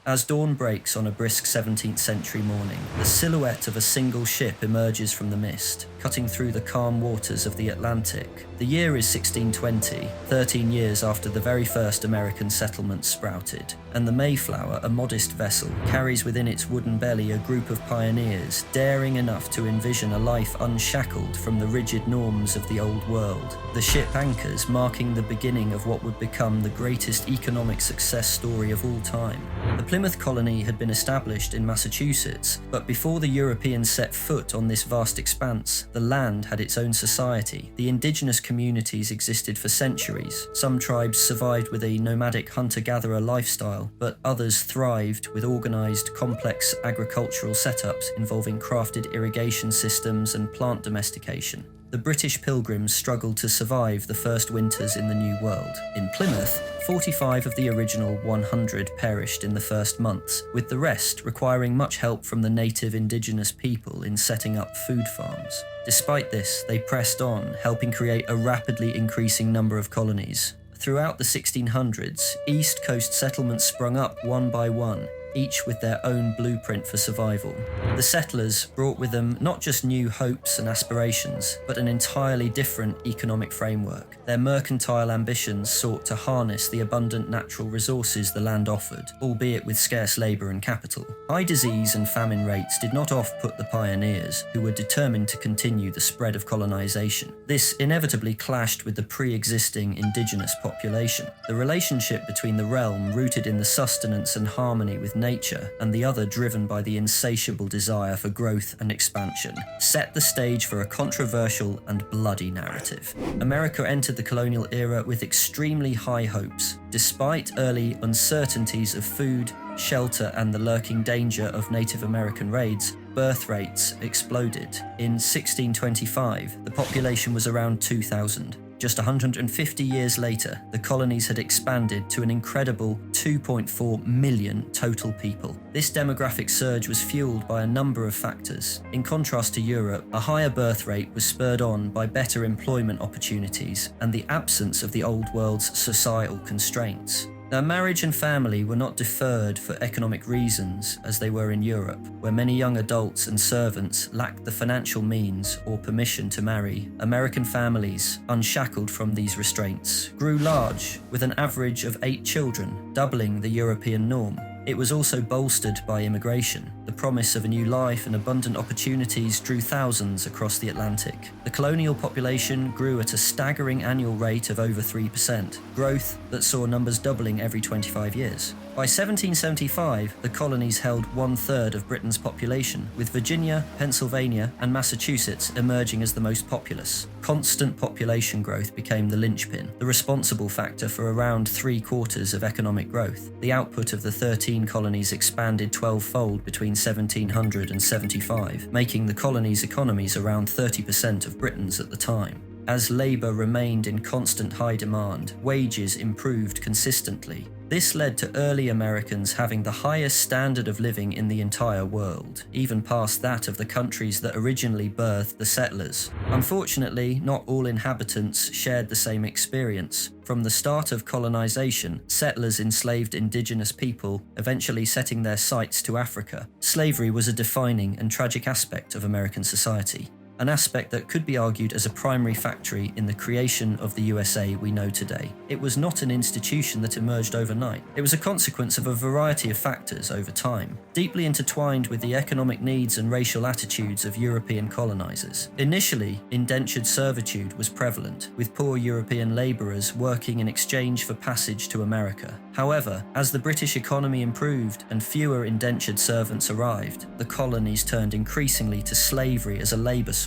As dawn breaks on a brisk 17th century morning, the silhouette of a single ship emerges from the mist, cutting through the calm waters of the Atlantic. The year is 1620, 13 years after the very first American settlements sprouted, and the Mayflower, a modest vessel, carries within its wooden belly a group of pioneers daring enough to envision a life unshackled from the rigid norms of the old world. The ship anchors, marking the beginning of what would become the greatest economic success story of all time. The Plymouth colony had been established in Massachusetts, but before the Europeans set foot on this vast expanse, the land had its own society. The indigenous communities existed for centuries. Some tribes survived with a nomadic hunter-gatherer lifestyle, but others thrived with organized, complex agricultural setups involving crafted irrigation systems and plant domestication. The British pilgrims struggled to survive the first winters in the New World. In Plymouth, 45 of the original 100 perished in the first months, with the rest requiring much help from the native indigenous people in setting up food farms. Despite this, they pressed on, helping create a rapidly increasing number of colonies. Throughout the 1600s, East Coast settlements sprung up one by one, each with their own blueprint for survival. The settlers brought with them not just new hopes and aspirations, but an entirely different economic framework. Their mercantile ambitions sought to harness the abundant natural resources the land offered, albeit with scarce labour and capital. High disease and famine rates did not off-put the pioneers, who were determined to continue the spread of colonisation. This inevitably clashed with the pre-existing indigenous population. The relationship between the realm rooted in the sustenance and harmony with nature, and the other driven by the insatiable desire for growth and expansion, set the stage for a controversial and bloody narrative. America entered the colonial era with extremely high hopes. Despite early uncertainties of food, shelter, and the lurking danger of Native American raids, birth rates exploded. In 1625, the population was around 2,000. Just 150 years later, the colonies had expanded to an incredible 2.4 million total people. This demographic surge was fueled by a number of factors. In contrast to Europe, a higher birth rate was spurred on by better employment opportunities and the absence of the old world's societal constraints. Now, marriage and family were not deferred for economic reasons as they were in Europe, where many young adults and servants lacked the financial means or permission to marry. American families, unshackled from these restraints, grew large, with an average of 8 children, doubling the European norm. It was also bolstered by immigration. The promise of a new life and abundant opportunities drew thousands across the Atlantic. The colonial population grew at a staggering annual rate of over 3%, growth that saw numbers doubling every 25 years. By 1775, the colonies held 1/3 of Britain's population, with Virginia, Pennsylvania, and Massachusetts emerging as the most populous. Constant population growth became the linchpin, the responsible factor for around 3/4 of economic growth. The output of the 13 colonies expanded 12-fold between 1700 and 75, making the colonies' economies around 30% of Britain's at the time. As labour remained in constant high demand, wages improved consistently. This led to early Americans having the highest standard of living in the entire world, even past that of the countries that originally birthed the settlers. Unfortunately, not all inhabitants shared the same experience. From the start of colonization, settlers enslaved indigenous people, eventually setting their sights to Africa. Slavery was a defining and tragic aspect of American society. An aspect that could be argued as a primary factor in the creation of the USA we know today. It was not an institution that emerged overnight. It was a consequence of a variety of factors over time, deeply intertwined with the economic needs and racial attitudes of European colonizers. Initially, indentured servitude was prevalent, with poor European laborers working in exchange for passage to America. However, as the British economy improved and fewer indentured servants arrived, the colonies turned increasingly to slavery as a labor source.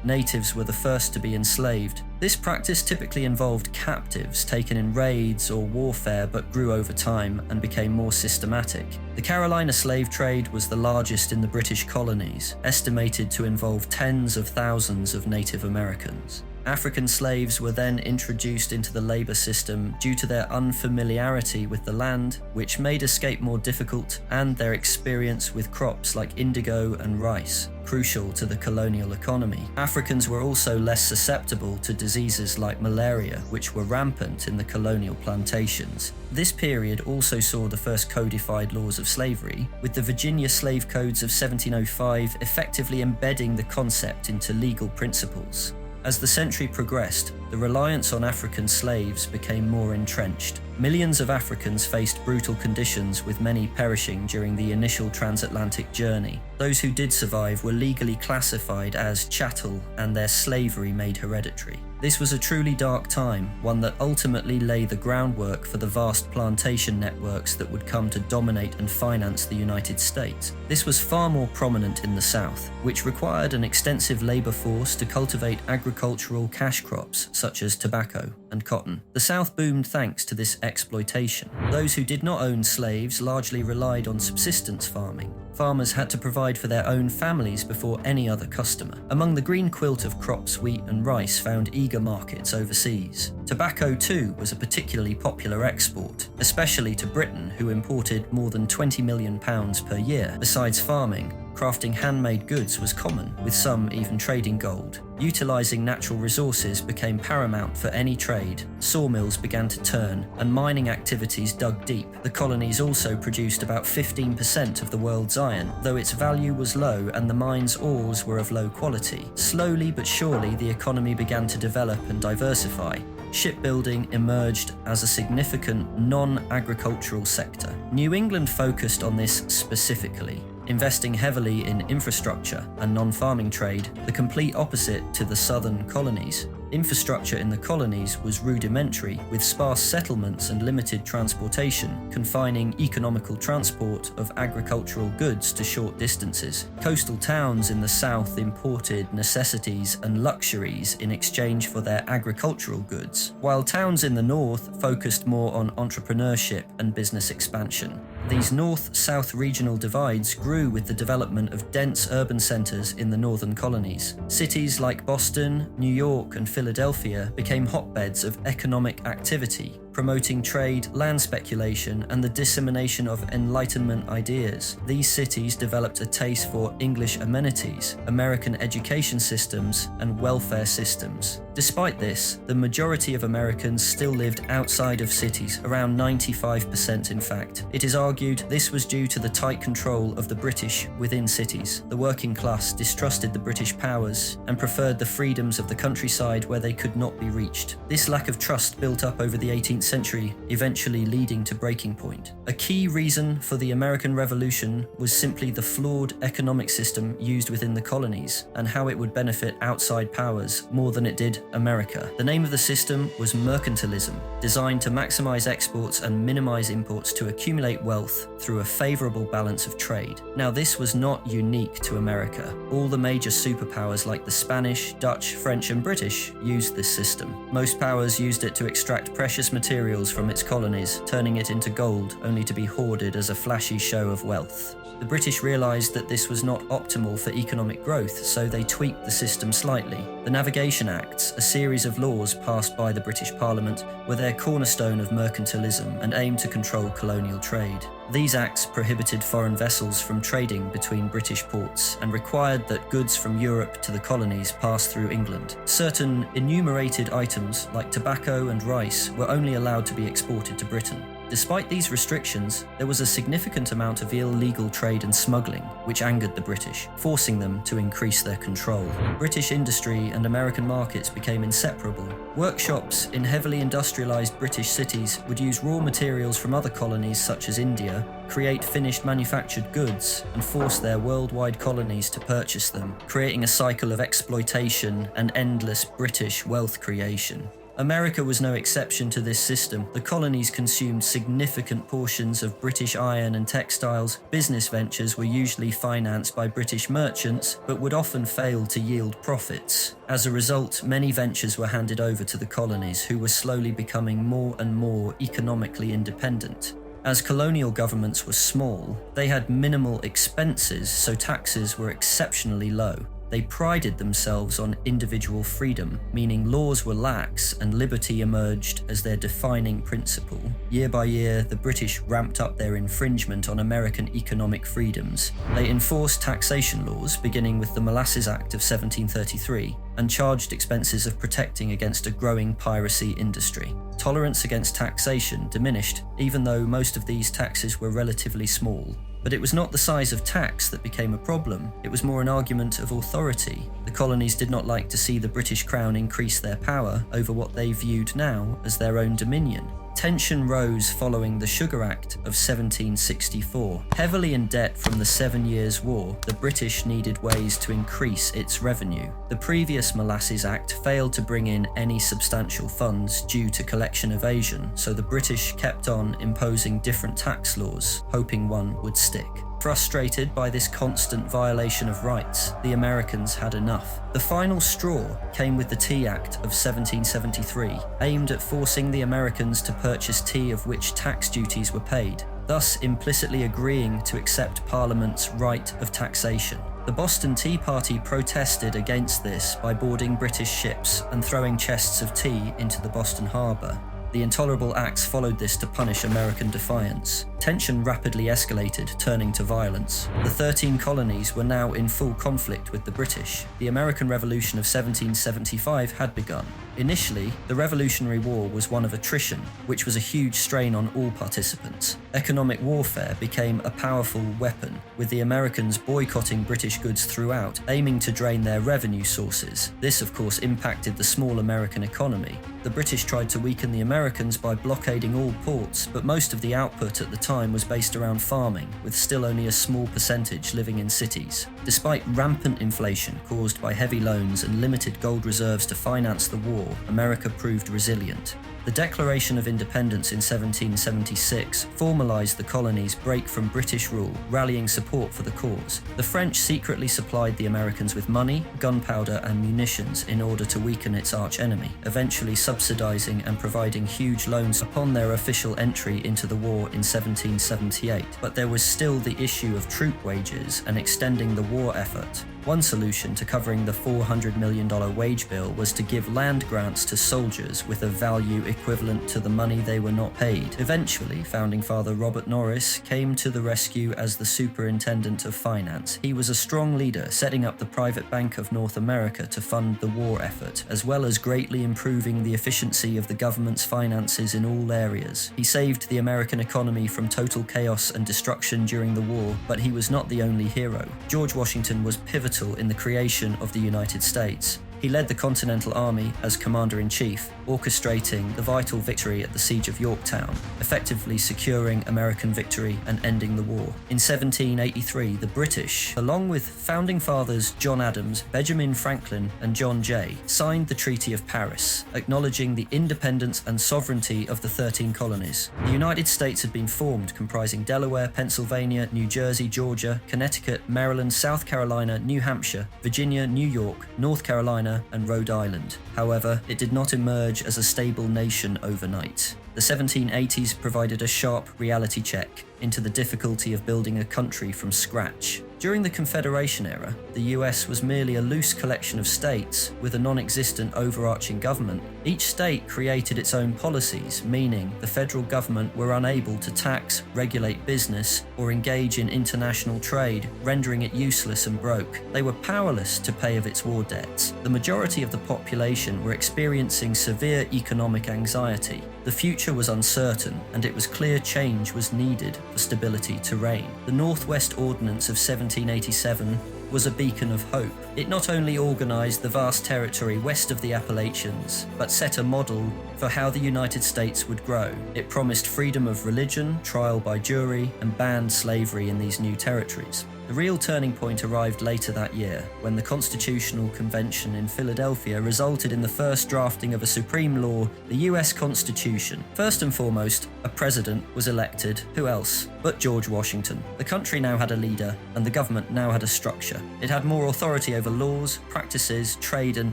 Natives were the first to be enslaved. This practice typically involved captives taken in raids or warfare, but grew over time and became more systematic. The Carolina slave trade was the largest in the British colonies, estimated to involve tens of thousands of Native Americans. African slaves were then introduced into the labor system due to their unfamiliarity with the land, which made escape more difficult, and their experience with crops like indigo and rice, crucial to the colonial economy. Africans were also less susceptible to diseases like malaria, which were rampant in the colonial plantations. This period also saw the first codified laws of slavery, with the Virginia Slave Codes of 1705 effectively embedding the concept into legal principles. As the century progressed, the reliance on African slaves became more entrenched. Millions of Africans faced brutal conditions, with many perishing during the initial transatlantic journey. Those who did survive were legally classified as chattel, and their slavery made hereditary. This was a truly dark time, one that ultimately laid the groundwork for the vast plantation networks that would come to dominate and finance the United States. This was far more prominent in the South, which required an extensive labor force to cultivate agricultural cash crops such as tobacco and cotton. The South boomed thanks to this exploitation. Those who did not own slaves largely relied on subsistence farming. Farmers had to provide for their own families before any other customer. Among the green quilt of crops, wheat and rice found eager markets overseas. Tobacco too was a particularly popular export, especially to Britain, who imported more than £20 million per year. Besides farming, crafting handmade goods was common, with some even trading gold. Utilizing natural resources became paramount for any trade. Sawmills began to turn, and mining activities dug deep. The colonies also produced about 15% of the world's iron, though its value was low and the mine's ores were of low quality. Slowly but surely, the economy began to develop and diversify. Shipbuilding emerged as a significant non-agricultural sector. New England focused on this specifically, investing heavily in infrastructure and non-farming trade, the complete opposite to the southern colonies. Infrastructure in the colonies was rudimentary, with sparse settlements and limited transportation, confining economical transport of agricultural goods to short distances. Coastal towns in the south imported necessities and luxuries in exchange for their agricultural goods, while towns in the north focused more on entrepreneurship and business expansion. These north-south regional divides grew with the development of dense urban centers in the northern colonies. Cities like Boston, New York, and Philadelphia became hotbeds of economic activity, promoting trade, land speculation, and the dissemination of Enlightenment ideas. These cities developed a taste for English amenities, American education systems, and welfare systems. Despite this, the majority of Americans still lived outside of cities, around 95% in fact. It is argued this was due to the tight control of the British within cities. The working class distrusted the British powers and preferred the freedoms of the countryside where they could not be reached. This lack of trust built up over the 18th century, eventually leading to breaking point. A key reason for the American Revolution was simply the flawed economic system used within the colonies and how it would benefit outside powers more than it did America. The name of the system was mercantilism, designed to maximize exports and minimize imports to accumulate wealth through a favorable balance of trade. Now, this was not unique to America. All the major superpowers like the Spanish, Dutch, French, and British used this system. Most powers used it to extract precious materials from its colonies, turning it into gold only to be hoarded as a flashy show of wealth. The British realized that this was not optimal for economic growth, so they tweaked the system slightly. The Navigation Acts, a series of laws passed by the British Parliament, were their cornerstone of mercantilism and aimed to control colonial trade. These acts prohibited foreign vessels from trading between British ports and required that goods from Europe to the colonies pass through England. Certain enumerated items, like tobacco and rice, were only allowed to be exported to Britain. Despite these restrictions, there was a significant amount of illegal trade and smuggling, which angered the British, forcing them to increase their control. British industry and American markets became inseparable. Workshops in heavily industrialized British cities would use raw materials from other colonies such as India, create finished manufactured goods, and force their worldwide colonies to purchase them, creating a cycle of exploitation and endless British wealth creation. America was no exception to this system. The colonies consumed significant portions of British iron and textiles. Business ventures were usually financed by British merchants, but would often fail to yield profits. As a result, many ventures were handed over to the colonies, who were slowly becoming more and more economically independent. As colonial governments were small, they had minimal expenses, so taxes were exceptionally low. They prided themselves on individual freedom, meaning laws were lax and liberty emerged as their defining principle. Year by year, the British ramped up their infringement on American economic freedoms. They enforced taxation laws, beginning with the Molasses Act of 1733, and charged expenses of protecting against a growing piracy industry. Tolerance against taxation diminished, even though most of these taxes were relatively small. But it was not the size of tax that became a problem, it was more an argument of authority. The colonies did not like to see the British Crown increase their power over what they viewed now as their own dominion. Tension rose following the Sugar Act of 1764. Heavily in debt from the 7 Years' War, the British needed ways to increase its revenue. The previous Molasses Act failed to bring in any substantial funds due to collection evasion, so the British kept on imposing different tax laws, hoping one would stick. Frustrated by this constant violation of rights, the Americans had enough. The final straw came with the Tea Act of 1773, aimed at forcing the Americans to purchase tea of which tax duties were paid, thus implicitly agreeing to accept Parliament's right of taxation. The Boston Tea Party protested against this by boarding British ships and throwing chests of tea into the Boston Harbor. The intolerable acts followed this to punish American defiance. Tension rapidly escalated, turning to violence. The 13 colonies were now in full conflict with the British. The American Revolution of 1775 had begun. Initially, the Revolutionary War was one of attrition, which was a huge strain on all participants. Economic warfare became a powerful weapon, with the Americans boycotting British goods throughout, aiming to drain their revenue sources. This, of course, impacted the small American economy. The British tried to weaken the Americans by blockading all ports, but most of the output at the time was based around farming, with still only a small percentage living in cities. Despite rampant inflation caused by heavy loans and limited gold reserves to finance the war, America proved resilient. The Declaration of Independence in 1776 formalised the colony's break from British rule, rallying support for the cause. The French secretly supplied the Americans with money, gunpowder and munitions in order to weaken its arch-enemy, eventually subsidising and providing huge loans upon their official entry into the war in 1778. But there was still the issue of troop wages and extending the war effort. One solution to covering the $400 million wage bill was to give land grants to soldiers with a value equivalent to the money they were not paid. Eventually, Founding Father Robert Norris came to the rescue as the Superintendent of Finance. He was a strong leader, setting up the Private Bank of North America to fund the war effort, as well as greatly improving the efficiency of the government's finances in all areas. He saved the American economy from total chaos and destruction during the war, but he was not the only hero. George Washington was pivotal in the creation of the United States. He led the Continental Army as Commander-in-Chief, orchestrating the vital victory at the Siege of Yorktown, effectively securing American victory and ending the war. In 1783, the British, along with Founding Fathers John Adams, Benjamin Franklin, and John Jay, signed the Treaty of Paris, acknowledging the independence and sovereignty of the 13 colonies. The United States had been formed, comprising Delaware, Pennsylvania, New Jersey, Georgia, Connecticut, Maryland, South Carolina, New Hampshire, Virginia, New York, North Carolina, and Rhode Island. However, it did not emerge as a stable nation overnight. The 1780s provided a sharp reality check into the difficulty of building a country from scratch. During the Confederation era, the US was merely a loose collection of states with a non-existent overarching government. Each state created its own policies, meaning the federal government were unable to tax, regulate business, or engage in international trade, rendering it useless and broke. They were powerless to pay of its war debts. The majority of the population were experiencing severe economic anxiety. The future was uncertain, and it was clear change was needed for stability to reign. The Northwest Ordinance of 1787 was a beacon of hope. It not only organised the vast territory west of the Appalachians, but set a model for how the United States would grow. It promised freedom of religion, trial by jury, and banned slavery in these new territories. The real turning point arrived later that year, when the Constitutional Convention in Philadelphia resulted in the first drafting of a supreme law, the US Constitution. First and foremost, a president was elected. Who else but George Washington? The country now had a leader, and the government now had a structure. It had more authority over laws, practices, trade and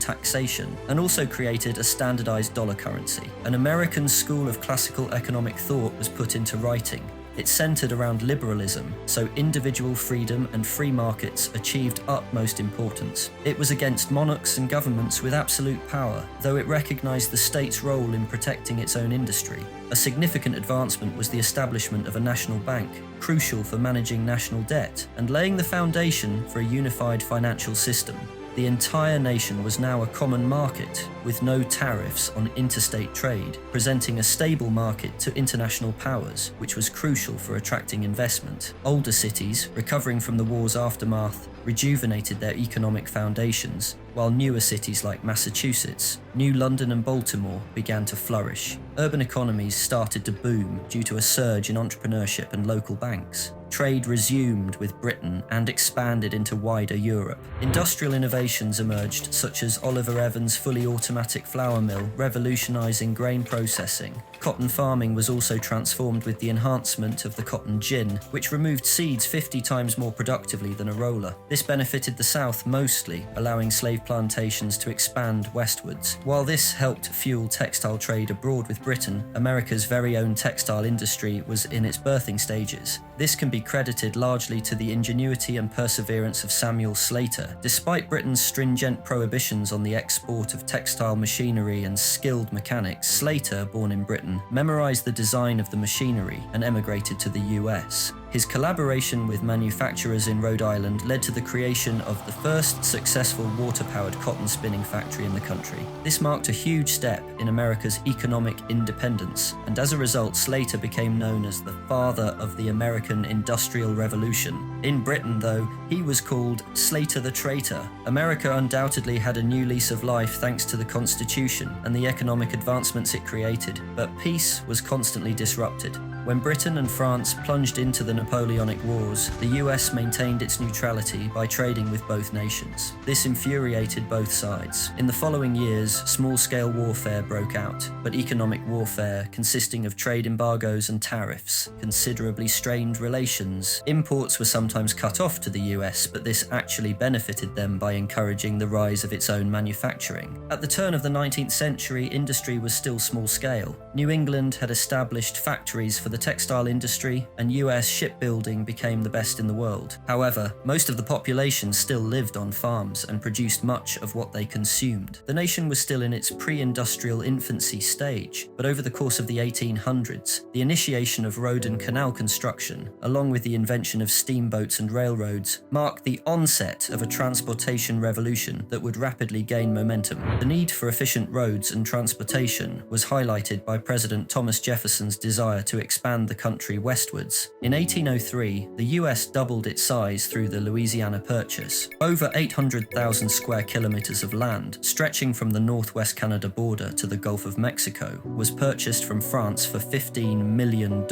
taxation, and also created a standardized dollar currency. An American school of classical economic thought was put into writing. It centered around liberalism, so individual freedom and free markets achieved utmost importance. It was against monarchs and governments with absolute power, though it recognized the state's role in protecting its own industry. A significant advancement was the establishment of a national bank, crucial for managing national debt and laying the foundation for a unified financial system. The entire nation was now a common market, with no tariffs on interstate trade, presenting a stable market to international powers, which was crucial for attracting investment. Older cities, recovering from the war's aftermath, rejuvenated their economic foundations, while newer cities like Massachusetts, New London and Baltimore began to flourish. Urban economies started to boom due to a surge in entrepreneurship and local banks. Trade resumed with Britain and expanded into wider Europe. Industrial innovations emerged, such as Oliver Evans' fully automatic flour mill, revolutionizing grain processing. Cotton farming was also transformed with the enhancement of the cotton gin, which removed seeds 50 times more productively than a roller. This benefited the South mostly, allowing slave plantations to expand westwards. While this helped fuel textile trade abroad with Britain, America's very own textile industry was in its birthing stages. This can be credited largely to the ingenuity and perseverance of Samuel Slater. Despite Britain's stringent prohibitions on the export of textile machinery and skilled mechanics, Slater, born in Britain, memorized the design of the machinery and emigrated to the US. His collaboration with manufacturers in Rhode Island led to the creation of the first successful water-powered cotton spinning factory in the country. This marked a huge step in America's economic independence, and as a result, Slater became known as the father of the American Industrial Revolution. In Britain, though, he was called Slater the Traitor. America undoubtedly had a new lease of life thanks to the Constitution and the economic advancements it created, but peace was constantly disrupted. When Britain and France plunged into the Napoleonic Wars, the US maintained its neutrality by trading with both nations. This infuriated both sides. In the following years, small-scale warfare broke out, but economic warfare, consisting of trade embargoes and tariffs, considerably strained relations. Imports were sometimes cut off to the US, but this actually benefited them by encouraging the rise of its own manufacturing. At the turn of the 19th century, industry was still small-scale. New England had established factories for the textile industry, and US shipbuilding became the best in the world. However, most of the population still lived on farms and produced much of what they consumed. The nation was still in its pre-industrial infancy stage, but over the course of the 1800s, the initiation of road and canal construction, along with the invention of steamboats and railroads, marked the onset of a transportation revolution that would rapidly gain momentum. The need for efficient roads and transportation was highlighted by President Thomas Jefferson's desire to expand the country westwards. In 1803, the US doubled its size through the Louisiana Purchase. Over 800,000 square kilometers of land, stretching from the northwest Canada border to the Gulf of Mexico, was purchased from France for $15 million.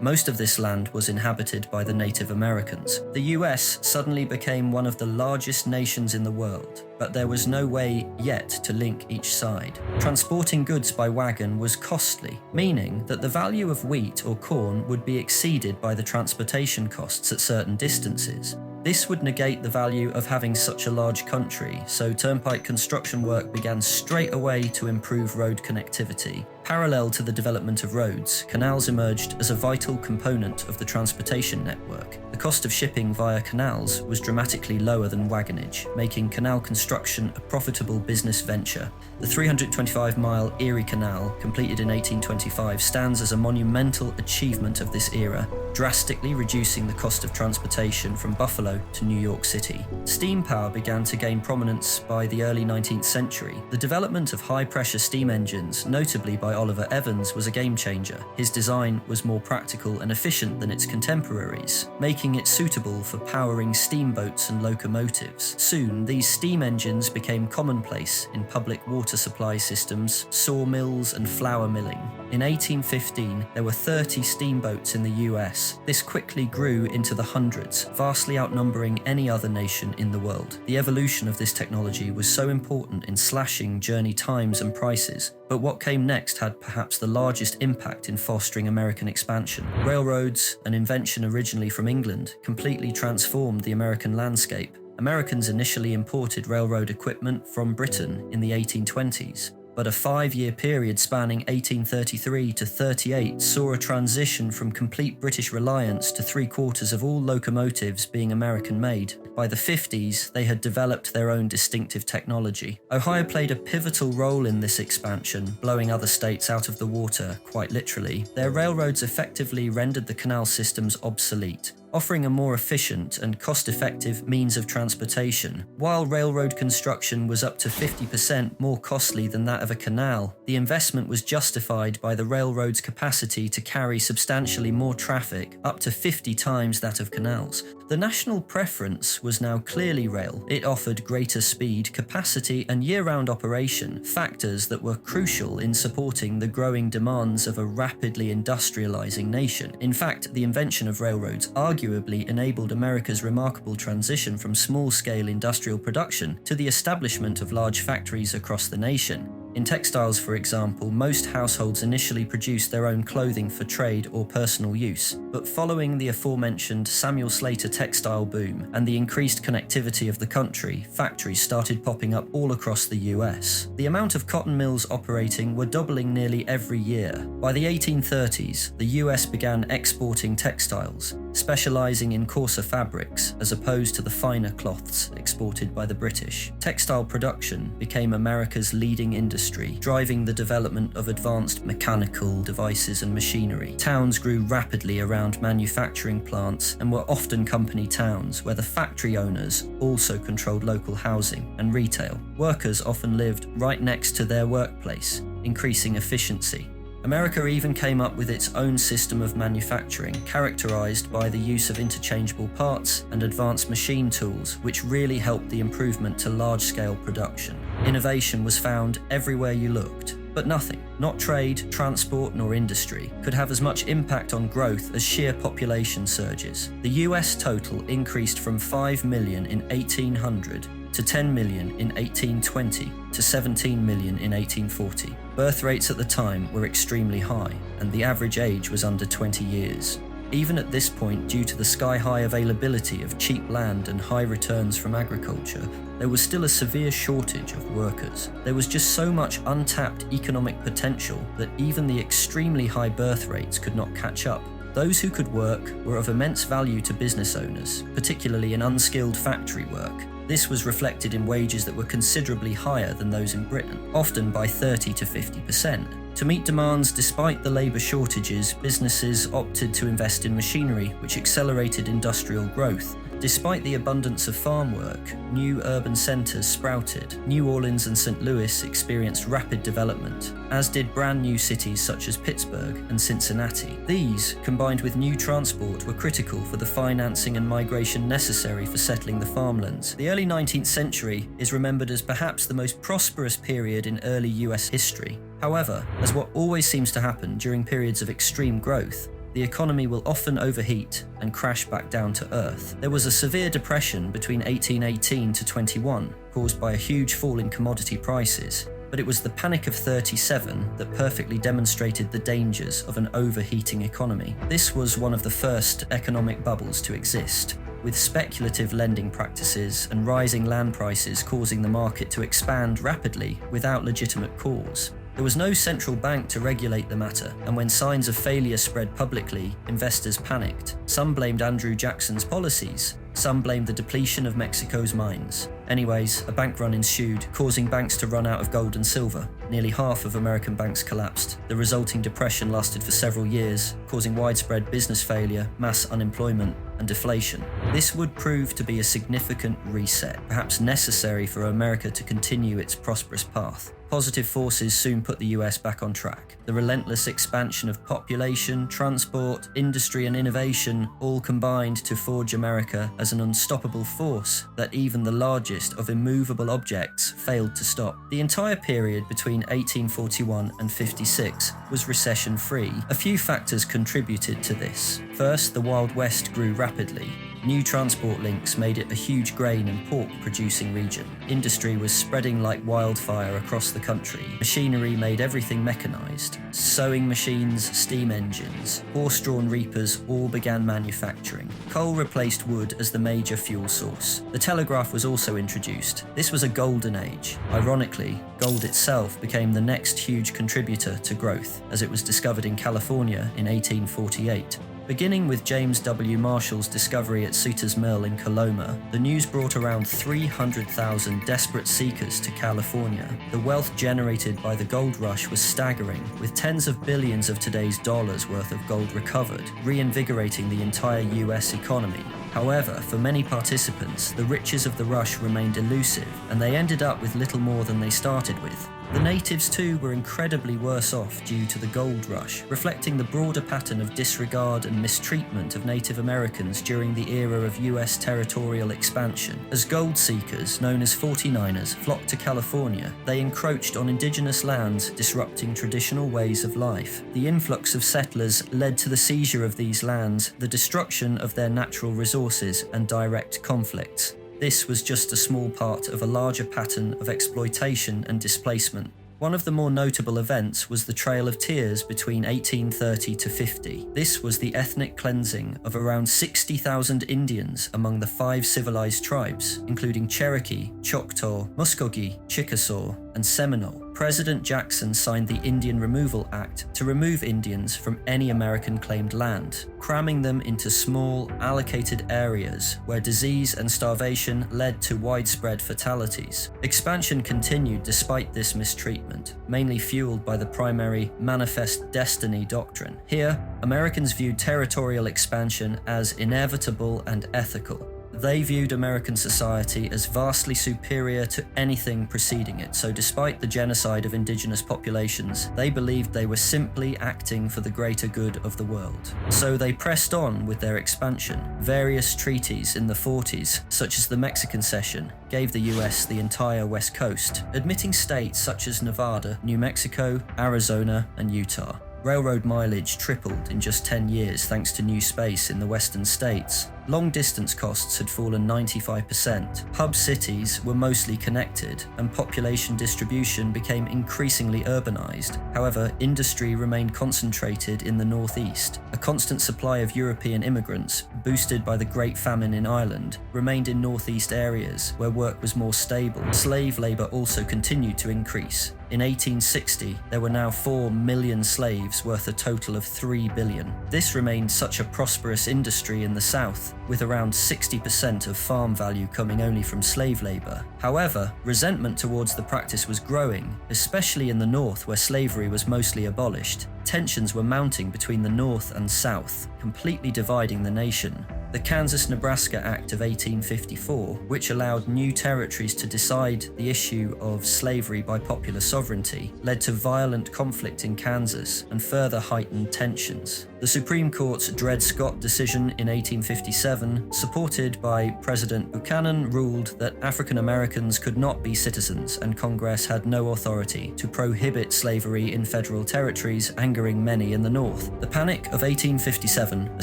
Most of this land was inhabited by the Native Americans. The US suddenly became one of the largest nations in the world, but there was no way yet to link each side. Transporting goods by wagon was costly, meaning that the value of wheat or corn would be exceeded by the transportation costs at certain distances. This would negate the value of having such a large country, so turnpike construction work began straight away to improve road connectivity. Parallel to the development of roads, canals emerged as a vital component of the transportation network. The cost of shipping via canals was dramatically lower than wagonage, making canal construction a profitable business venture. The 325-mile Erie Canal, completed in 1825, stands as a monumental achievement of this era, drastically reducing the cost of transportation from Buffalo to New York City. Steam power began to gain prominence by the early 19th century. The development of high-pressure steam engines, notably by Oliver Evans, was a game-changer. His design was more practical and efficient than its contemporaries, making it suitable for powering steamboats and locomotives. Soon, these steam engines became commonplace in public water supply systems, sawmills, and flour milling. In 1815, there were 30 steamboats in the US. This quickly grew into the hundreds, vastly outnumbering any other nation in the world. The evolution of this technology was so important in slashing journey times and prices, but what came next had perhaps the largest impact in fostering American expansion. Railroads, an invention originally from England, completely transformed the American landscape. Americans initially imported railroad equipment from Britain in the 1820s. But a 5-year period spanning 1833 to 38 saw a transition from complete British reliance to 3/4 of all locomotives being American-made. By the 50s, they had developed their own distinctive technology. Ohio played a pivotal role in this expansion, blowing other states out of the water, quite literally. Their railroads effectively rendered the canal systems obsolete, offering a more efficient and cost-effective means of transportation. While railroad construction was up to 50% more costly than that of a canal, the investment was justified by the railroad's capacity to carry substantially more traffic, up to 50 times that of canals. The national preference was now clearly rail. It offered greater speed, capacity, and year-round operation, factors that were crucial in supporting the growing demands of a rapidly industrializing nation. In fact, the invention of railroads arguably enabled America's remarkable transition from small-scale industrial production to the establishment of large factories across the nation. In textiles, for example, most households initially produced their own clothing for trade or personal use, but following the aforementioned Samuel Slater textile boom and the increased connectivity of the country, factories started popping up all across the US. The amount of cotton mills operating were doubling nearly every year. By the 1830s, the US began exporting textiles, specializing in coarser fabrics as opposed to the finer cloths exported by the British. Textile production became America's leading industry, driving the development of advanced mechanical devices and machinery. Towns grew rapidly around manufacturing plants and were often company towns where the factory owners also controlled local housing and retail. Workers often lived right next to their workplace, increasing efficiency. America even came up with its own system of manufacturing, characterized by the use of interchangeable parts and advanced machine tools, which really helped the improvement to large-scale production. Innovation was found everywhere you looked, but nothing, not trade, transport, nor industry, could have as much impact on growth as sheer population surges. The US total increased from 5 million in 1800 to 10 million in 1820 to 17 million in 1840. Birth rates at the time were extremely high, and the average age was under 20 years. Even at this point, due to the sky-high availability of cheap land and high returns from agriculture, there was still a severe shortage of workers. There was just so much untapped economic potential that even the extremely high birth rates could not catch up. Those who could work were of immense value to business owners, particularly in unskilled factory work. This was reflected in wages that were considerably higher than those in Britain, often by 30 to 50%. To meet demands despite the labour shortages, businesses opted to invest in machinery, which accelerated industrial growth. Despite the abundance of farm work, new urban centres sprouted. New Orleans and St. Louis experienced rapid development, as did brand new cities such as Pittsburgh and Cincinnati. These, combined with new transport, were critical for the financing and migration necessary for settling the farmlands. The early 19th century is remembered as perhaps the most prosperous period in early US history. However, as what always seems to happen during periods of extreme growth, the economy will often overheat and crash back down to earth. There was a severe depression between 1818 to 21, caused by a huge fall in commodity prices, but it was the Panic of 37 that perfectly demonstrated the dangers of an overheating economy. This was one of the first economic bubbles to exist, with speculative lending practices and rising land prices causing the market to expand rapidly without legitimate cause. There was no central bank to regulate the matter, and when signs of failure spread publicly, investors panicked. Some blamed Andrew Jackson's policies, some blamed the depletion of Mexico's mines. Anyways, a bank run ensued, causing banks to run out of gold and silver. Nearly half of American banks collapsed. The resulting depression lasted for several years, causing widespread business failure, mass unemployment, and deflation. This would prove to be a significant reset, perhaps necessary for America to continue its prosperous path. Positive forces soon put the US back on track. The relentless expansion of population, transport, industry, and innovation all combined to forge America as an unstoppable force that even the largest of immovable objects failed to stop. The entire period between 1841 and 56 was recession-free. A few factors contributed to this. First, the Wild West grew rapidly. New transport links made it a huge grain and pork producing region. Industry was spreading like wildfire across the country. Machinery made everything mechanized. Sewing machines, steam engines, horse-drawn reapers all began manufacturing. Coal replaced wood as the major fuel source. The telegraph was also introduced. This was a golden age. Ironically, gold itself became the next huge contributor to growth, as it was discovered in California in 1848. Beginning with James W. Marshall's discovery at Sutter's Mill in Coloma, the news brought around 300,000 desperate seekers to California. The wealth generated by the gold rush was staggering, with tens of billions of today's dollars worth of gold recovered, reinvigorating the entire US economy. However, for many participants, the riches of the rush remained elusive, and they ended up with little more than they started with. The natives too were incredibly worse off due to the gold rush, reflecting the broader pattern of disregard and mistreatment of Native Americans during the era of US territorial expansion. As gold seekers, known as 49ers, flocked to California, they encroached on indigenous lands, disrupting traditional ways of life. The influx of settlers led to the seizure of these lands, the destruction of their natural resources, and direct conflicts. This was just a small part of a larger pattern of exploitation and displacement. One of the more notable events was the Trail of Tears between 1830 to 50. This was the ethnic cleansing of around 60,000 Indians among the 5 civilized tribes, including Cherokee, Choctaw, Muskogee, Chickasaw, and Seminole. President Jackson signed the Indian Removal Act to remove Indians from any American-claimed land, cramming them into small, allocated areas where disease and starvation led to widespread fatalities. Expansion continued despite this mistreatment, mainly fueled by the primary Manifest Destiny doctrine. Here, Americans viewed territorial expansion as inevitable and ethical. They viewed American society as vastly superior to anything preceding it, so despite the genocide of indigenous populations, they believed they were simply acting for the greater good of the world. So they pressed on with their expansion. Various treaties in the 40s, such as the Mexican Cession, gave the US the entire West Coast, admitting states such as Nevada, New Mexico, Arizona, and Utah. Railroad mileage tripled in just 10 years thanks to new space in the western states. Long-distance costs had fallen 95%. Hub cities were mostly connected, and population distribution became increasingly urbanized. However, industry remained concentrated in the northeast. A constant supply of European immigrants, boosted by the Great Famine in Ireland, remained in northeast areas where work was more stable. Slave labor also continued to increase. In 1860, there were now 4 million slaves worth a total of $3 billion. This remained such a prosperous industry in the South, with around 60% of farm value coming only from slave labor. However, resentment towards the practice was growing, especially in the North where slavery was mostly abolished. Tensions were mounting between the North and South, completely dividing the nation. The Kansas-Nebraska Act of 1854, which allowed new territories to decide the issue of slavery by popular sovereignty, led to violent conflict in Kansas and further heightened tensions. The Supreme Court's Dred Scott decision in 1857, supported by President Buchanan, ruled that African Americans could not be citizens and Congress had no authority to prohibit slavery in federal territories, angering many in the North. The Panic of 1857, a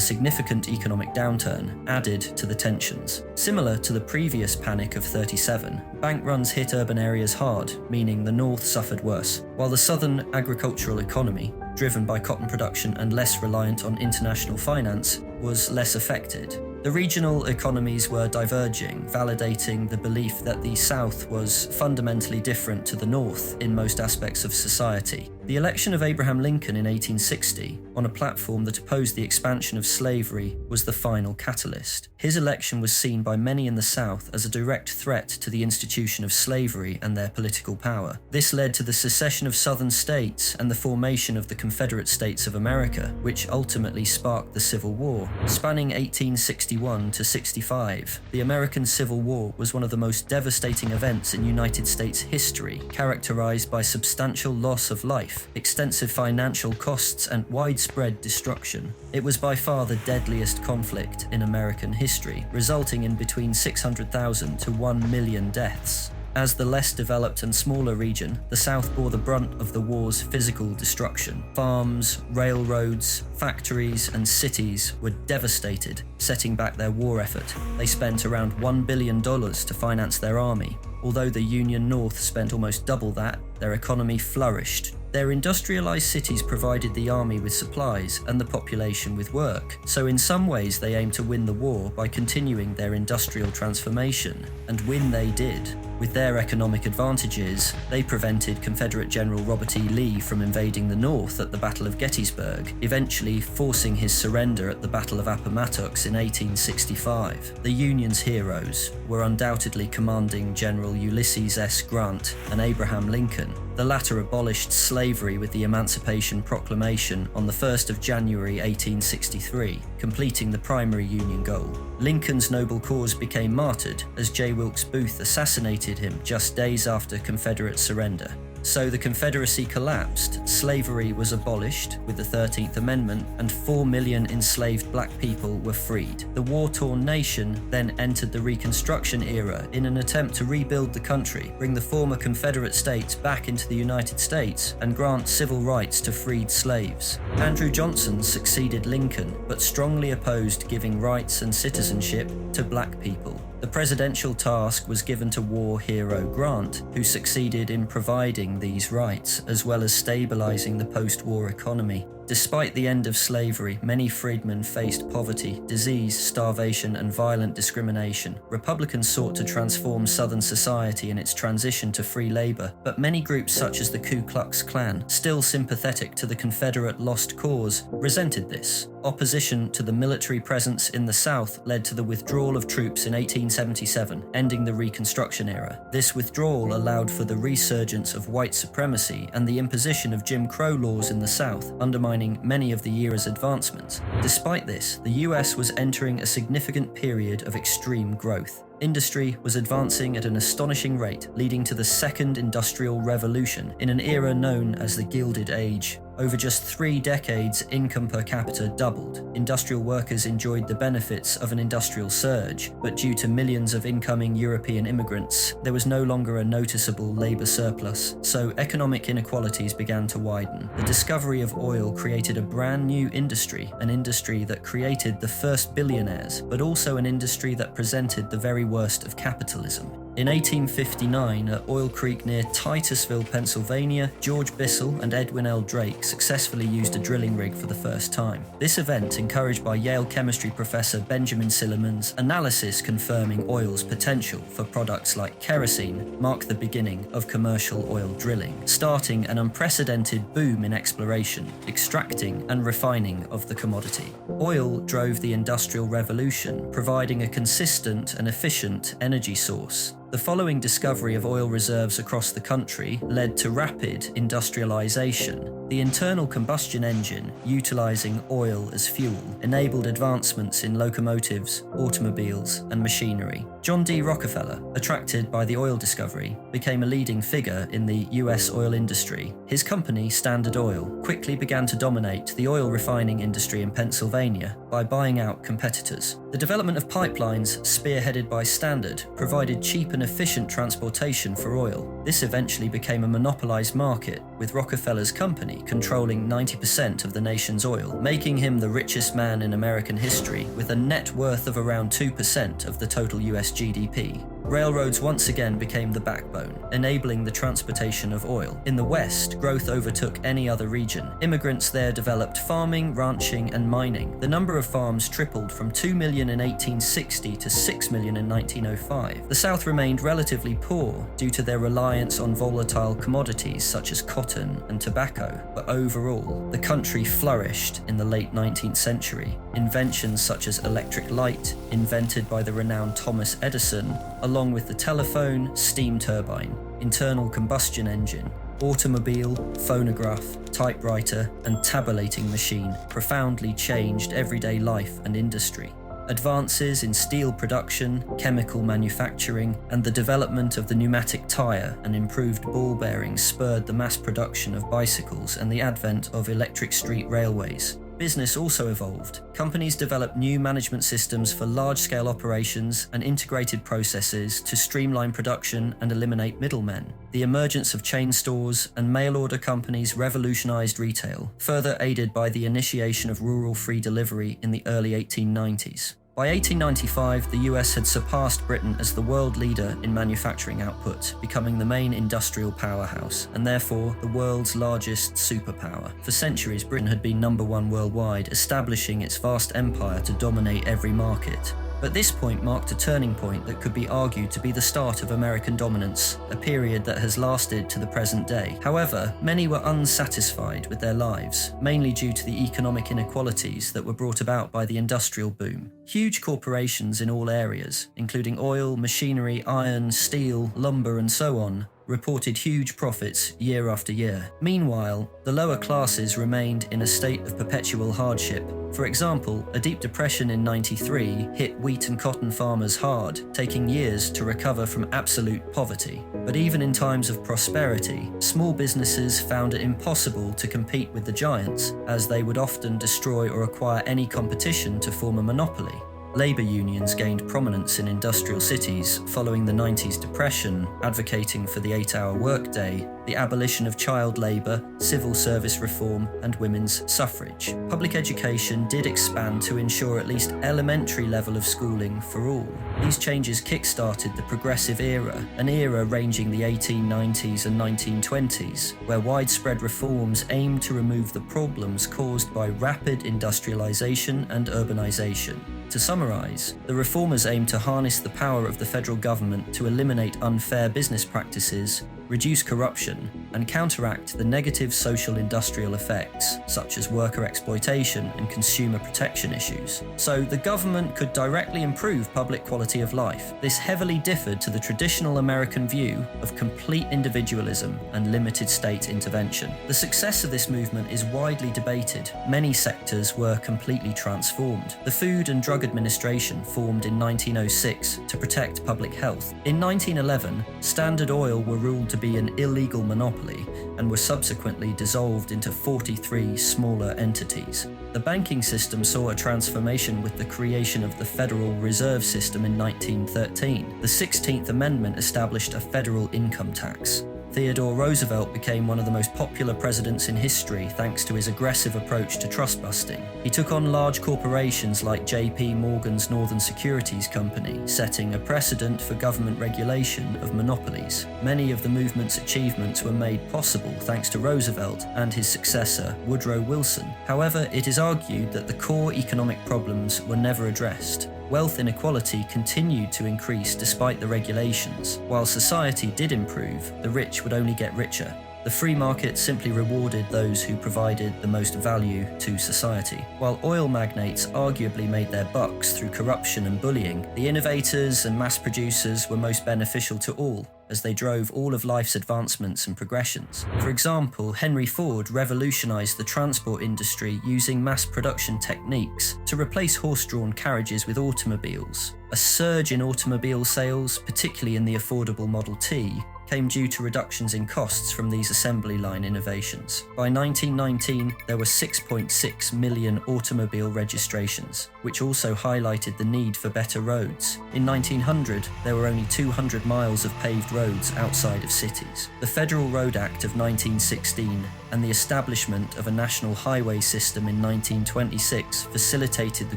significant economic downturn, added to the tensions. Similar to the previous Panic of 37, bank runs hit urban areas hard, meaning the North suffered worse, while the Southern agricultural economy, driven by cotton production and less reliant on international finance, was less affected. The regional economies were diverging, validating the belief that the South was fundamentally different to the North in most aspects of society. The election of Abraham Lincoln in 1860, on a platform that opposed the expansion of slavery, was the final catalyst. His election was seen by many in the South as a direct threat to the institution of slavery and their political power. This led to the secession of Southern states and the formation of the Confederate States of America, which ultimately sparked the Civil War. Spanning 1861 to 65, the American Civil War was one of the most devastating events in United States history, characterized by substantial loss of life, extensive financial costs, and widespread destruction. It was by far the deadliest conflict in American history, resulting in between 600,000 to 1 million deaths. As the less developed and smaller region, the South bore the brunt of the war's physical destruction. Farms, railroads, factories, and cities were devastated, setting back their war effort. They spent around $1 billion to finance their army. Although the Union North spent almost double that, their economy flourished. Their industrialized cities provided the army with supplies and the population with work, so in some ways they aimed to win the war by continuing their industrial transformation, and win they did. With their economic advantages, they prevented Confederate General Robert E. Lee from invading the North at the Battle of Gettysburg, eventually forcing his surrender at the Battle of Appomattox in 1865. The Union's heroes were undoubtedly Commanding General Ulysses S. Grant and Abraham Lincoln. The latter abolished slavery with the Emancipation Proclamation on the 1st of January 1863, completing the primary Union goal. Lincoln's noble cause became martyred as J. Wilkes Booth assassinated him just days after Confederate surrender. So the Confederacy collapsed, slavery was abolished with the 13th Amendment, and 4 million enslaved black people were freed. The war-torn nation then entered the Reconstruction era in an attempt to rebuild the country, bring the former Confederate states back into the United States, and grant civil rights to freed slaves. Andrew Johnson succeeded Lincoln, but strongly opposed giving rights and citizenship to black people. The presidential task was given to war hero Grant, who succeeded in providing these rights, as well as stabilizing the post-war economy. Despite the end of slavery, many freedmen faced poverty, disease, starvation, and violent discrimination. Republicans sought to transform Southern society in its transition to free labor, but many groups such as the Ku Klux Klan, still sympathetic to the Confederate lost cause, resented this. Opposition to the military presence in the South led to the withdrawal of troops in 1877, ending the Reconstruction era. This withdrawal allowed for the resurgence of white supremacy and the imposition of Jim Crow laws in the South, undermining many of the era's advancements. Despite this, the US was entering a significant period of extreme growth. Industry was advancing at an astonishing rate, leading to the Second Industrial Revolution in an era known as the Gilded Age. Over just 3 decades, income per capita doubled. Industrial workers enjoyed the benefits of an industrial surge, but due to millions of incoming European immigrants, there was no longer a noticeable labor surplus, so economic inequalities began to widen. The discovery of oil created a brand new industry, an industry that created the first billionaires, but also an industry that presented the very worst of capitalism. In 1859, at Oil Creek near Titusville, Pennsylvania, George Bissell and Edwin L. Drake successfully used a drilling rig for the first time. This event, encouraged by Yale chemistry professor Benjamin Silliman's analysis confirming oil's potential for products like kerosene, marked the beginning of commercial oil drilling, starting an unprecedented boom in exploration, extracting and refining of the commodity. Oil drove the Industrial Revolution, providing a consistent and efficient energy source. The following discovery of oil reserves across the country led to rapid industrialization. The internal combustion engine, utilizing oil as fuel, enabled advancements in locomotives, automobiles, and machinery. John D. Rockefeller, attracted by the oil discovery, became a leading figure in the US oil industry. His company, Standard Oil, quickly began to dominate the oil refining industry in Pennsylvania by buying out competitors. The development of pipelines, spearheaded by Standard, provided cheap and efficient transportation for oil. This eventually became a monopolized market, with Rockefeller's company controlling 90% of the nation's oil, making him the richest man in American history, with a net worth of around 2% of the total US GDP. Railroads once again became the backbone, enabling the transportation of oil. In the West, growth overtook any other region. Immigrants there developed farming, ranching, and mining. The number of farms tripled from 2 million in 1860 to 6 million in 1905. The South remained relatively poor due to their reliance on volatile commodities such as cotton and tobacco, but overall, the country flourished in the late 19th century. Inventions such as electric light, invented by the renowned Thomas Edison, along with the telephone, steam turbine, internal combustion engine, automobile, phonograph, typewriter, and tabulating machine, profoundly changed everyday life and industry. Advances in steel production, chemical manufacturing, and the development of the pneumatic tire and improved ball bearings spurred the mass production of bicycles and the advent of electric street railways. business also evolved. Companies developed new management systems for large-scale operations and integrated processes to streamline production and eliminate middlemen. The emergence of chain stores and mail-order companies revolutionized retail, further aided by the initiation of rural free delivery in the early 1890s. By 1895, the US had surpassed Britain as the world leader in manufacturing output, becoming the main industrial powerhouse, and therefore the world's largest superpower. For centuries, Britain had been number one worldwide, establishing its vast empire to dominate every market. But this point marked a turning point that could be argued to be the start of American dominance, a period that has lasted to the present day. However, many were unsatisfied with their lives, mainly due to the economic inequalities that were brought about by the industrial boom. Huge corporations in all areas, including oil, machinery, iron, steel, lumber, and so on, reported huge profits year after year. Meanwhile, the lower classes remained in a state of perpetual hardship. For example, a deep depression in '93 hit wheat and cotton farmers hard, taking years to recover from absolute poverty. But even in times of prosperity, small businesses found it impossible to compete with the giants, as they would often destroy or acquire any competition to form a monopoly. Labour unions gained prominence in industrial cities following the 90s depression, advocating for the 8-hour workday, the abolition of child labour, civil service reform, and women's suffrage. Public education did expand to ensure at least elementary level of schooling for all. These changes kick-started the Progressive Era, an era ranging the 1890s and 1920s, where widespread reforms aimed to remove the problems caused by rapid industrialisation and urbanisation. To summarise, the reformers aimed to harness the power of the federal government to eliminate unfair business practices, reduce corruption, and counteract the negative social industrial effects, such as worker exploitation and consumer protection issues. So the government could directly improve public quality of life. This heavily differed to the traditional American view of complete individualism and limited state intervention. The success of this movement is widely debated. Many sectors were completely transformed. The Food and Drug Administration formed in 1906 to protect public health. In 1911, Standard Oil were ruled to be an illegal monopoly and were subsequently dissolved into 43 smaller entities. The banking system saw a transformation with the creation of the Federal Reserve System in 1913. The 16th Amendment established a federal income tax. Theodore Roosevelt became one of the most popular presidents in history thanks to his aggressive approach to trust busting. He took on large corporations like J.P. Morgan's Northern Securities Company, setting a precedent for government regulation of monopolies. Many of the movement's achievements were made possible thanks to Roosevelt and his successor, Woodrow Wilson. However, it is argued that the core economic problems were never addressed. Wealth inequality continued to increase despite the regulations. While society did improve, the rich would only get richer. The free market simply rewarded those who provided the most value to society. While oil magnates arguably made their bucks through corruption and bullying, the innovators and mass producers were most beneficial to all, as they drove all of life's advancements and progressions. For example, Henry Ford revolutionized the transport industry using mass production techniques to replace horse-drawn carriages with automobiles. A surge in automobile sales, particularly in the affordable Model T, came due to reductions in costs from these assembly line innovations. By 1919, there were 6.6 million automobile registrations, which also highlighted the need for better roads. In 1900, there were only 200 miles of paved roads outside of cities. The Federal Road Act of 1916 and the establishment of a national highway system in 1926 facilitated the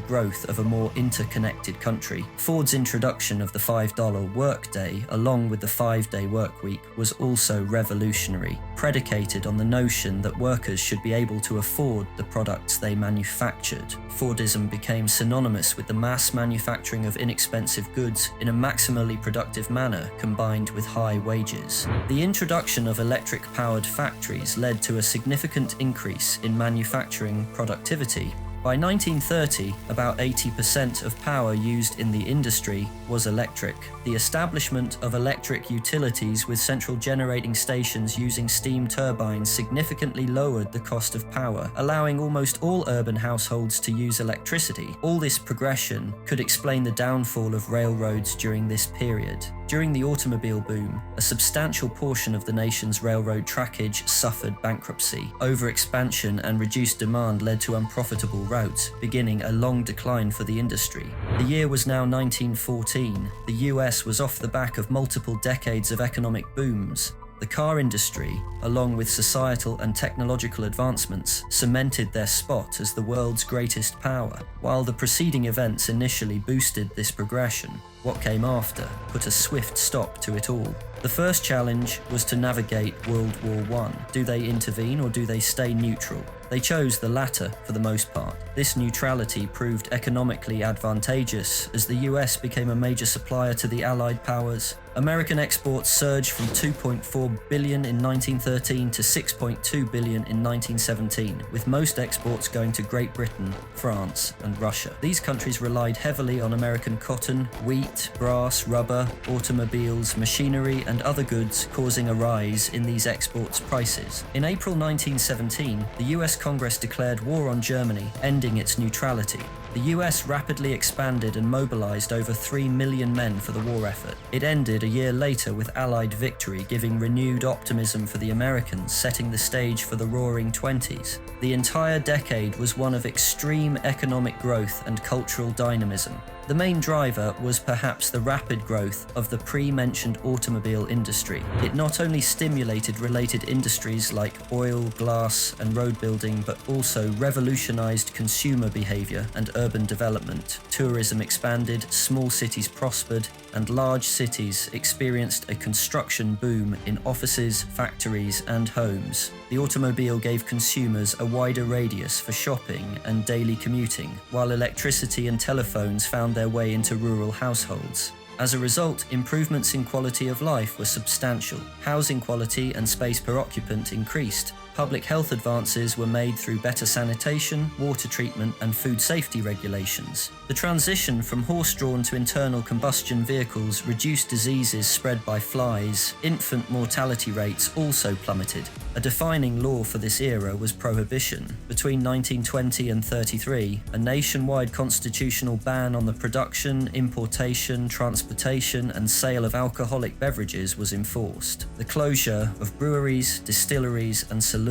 growth of a more interconnected country. Ford's introduction of the $5 workday, along with the 5-day workweek, was also revolutionary, predicated on the notion that workers should be able to afford the products they manufactured. Fordism became synonymous with the mass manufacturing of inexpensive goods in a maximally productive manner, combined with high wages. The introduction of electric-powered factories led to a significant increase in manufacturing productivity. By 1930, about 80% of power used in the industry was electric. The establishment of electric utilities with central generating stations using steam turbines significantly lowered the cost of power, allowing almost all urban households to use electricity. All this progression could explain the downfall of railroads during this period. During the automobile boom, a substantial portion of the nation's railroad trackage suffered bankruptcy. Overexpansion and reduced demand led to unprofitable routes, beginning a long decline for the industry. The year was now 1914. The US was off the back of multiple decades of economic booms. The car industry, along with societal and technological advancements, cemented their spot as the world's greatest power. While the preceding events initially boosted this progression, what came after put a swift stop to it all. The first challenge was to navigate World War I. Do they intervene or do they stay neutral? They chose the latter for the most part. This neutrality proved economically advantageous as the US became a major supplier to the Allied powers. American exports surged from $2.4 billion in 1913 to $6.2 billion in 1917, with most exports going to Great Britain, France, and Russia. These countries relied heavily on American cotton, wheat, brass, rubber, automobiles, machinery, and other goods, causing a rise in these exports' prices. In April 1917, the US Congress declared war on Germany, ending its neutrality. The US rapidly expanded and mobilized over 3 million men for the war effort. It ended a year later with Allied victory, giving renewed optimism for the Americans, setting the stage for the Roaring Twenties. The entire decade was one of extreme economic growth and cultural dynamism. The main driver was perhaps the rapid growth of the pre-mentioned automobile industry. It not only stimulated related industries like oil, glass, and road building, but also revolutionized consumer behavior and urban development. Tourism expanded, small cities prospered, and large cities experienced a construction boom in offices, factories, and homes. The automobile gave consumers a wider radius for shopping and daily commuting, while electricity and telephones found their way into rural households. As a result, improvements in quality of life were substantial. Housing quality and space per occupant increased. Public health advances were made through better sanitation, water treatment, and food safety regulations. The transition from horse-drawn to internal combustion vehicles reduced diseases spread by flies. Infant mortality rates also plummeted. A defining law for this era was prohibition. Between 1920 and 33, a nationwide constitutional ban on the production, importation, transportation, and sale of alcoholic beverages was enforced. The closure of breweries, distilleries, and saloons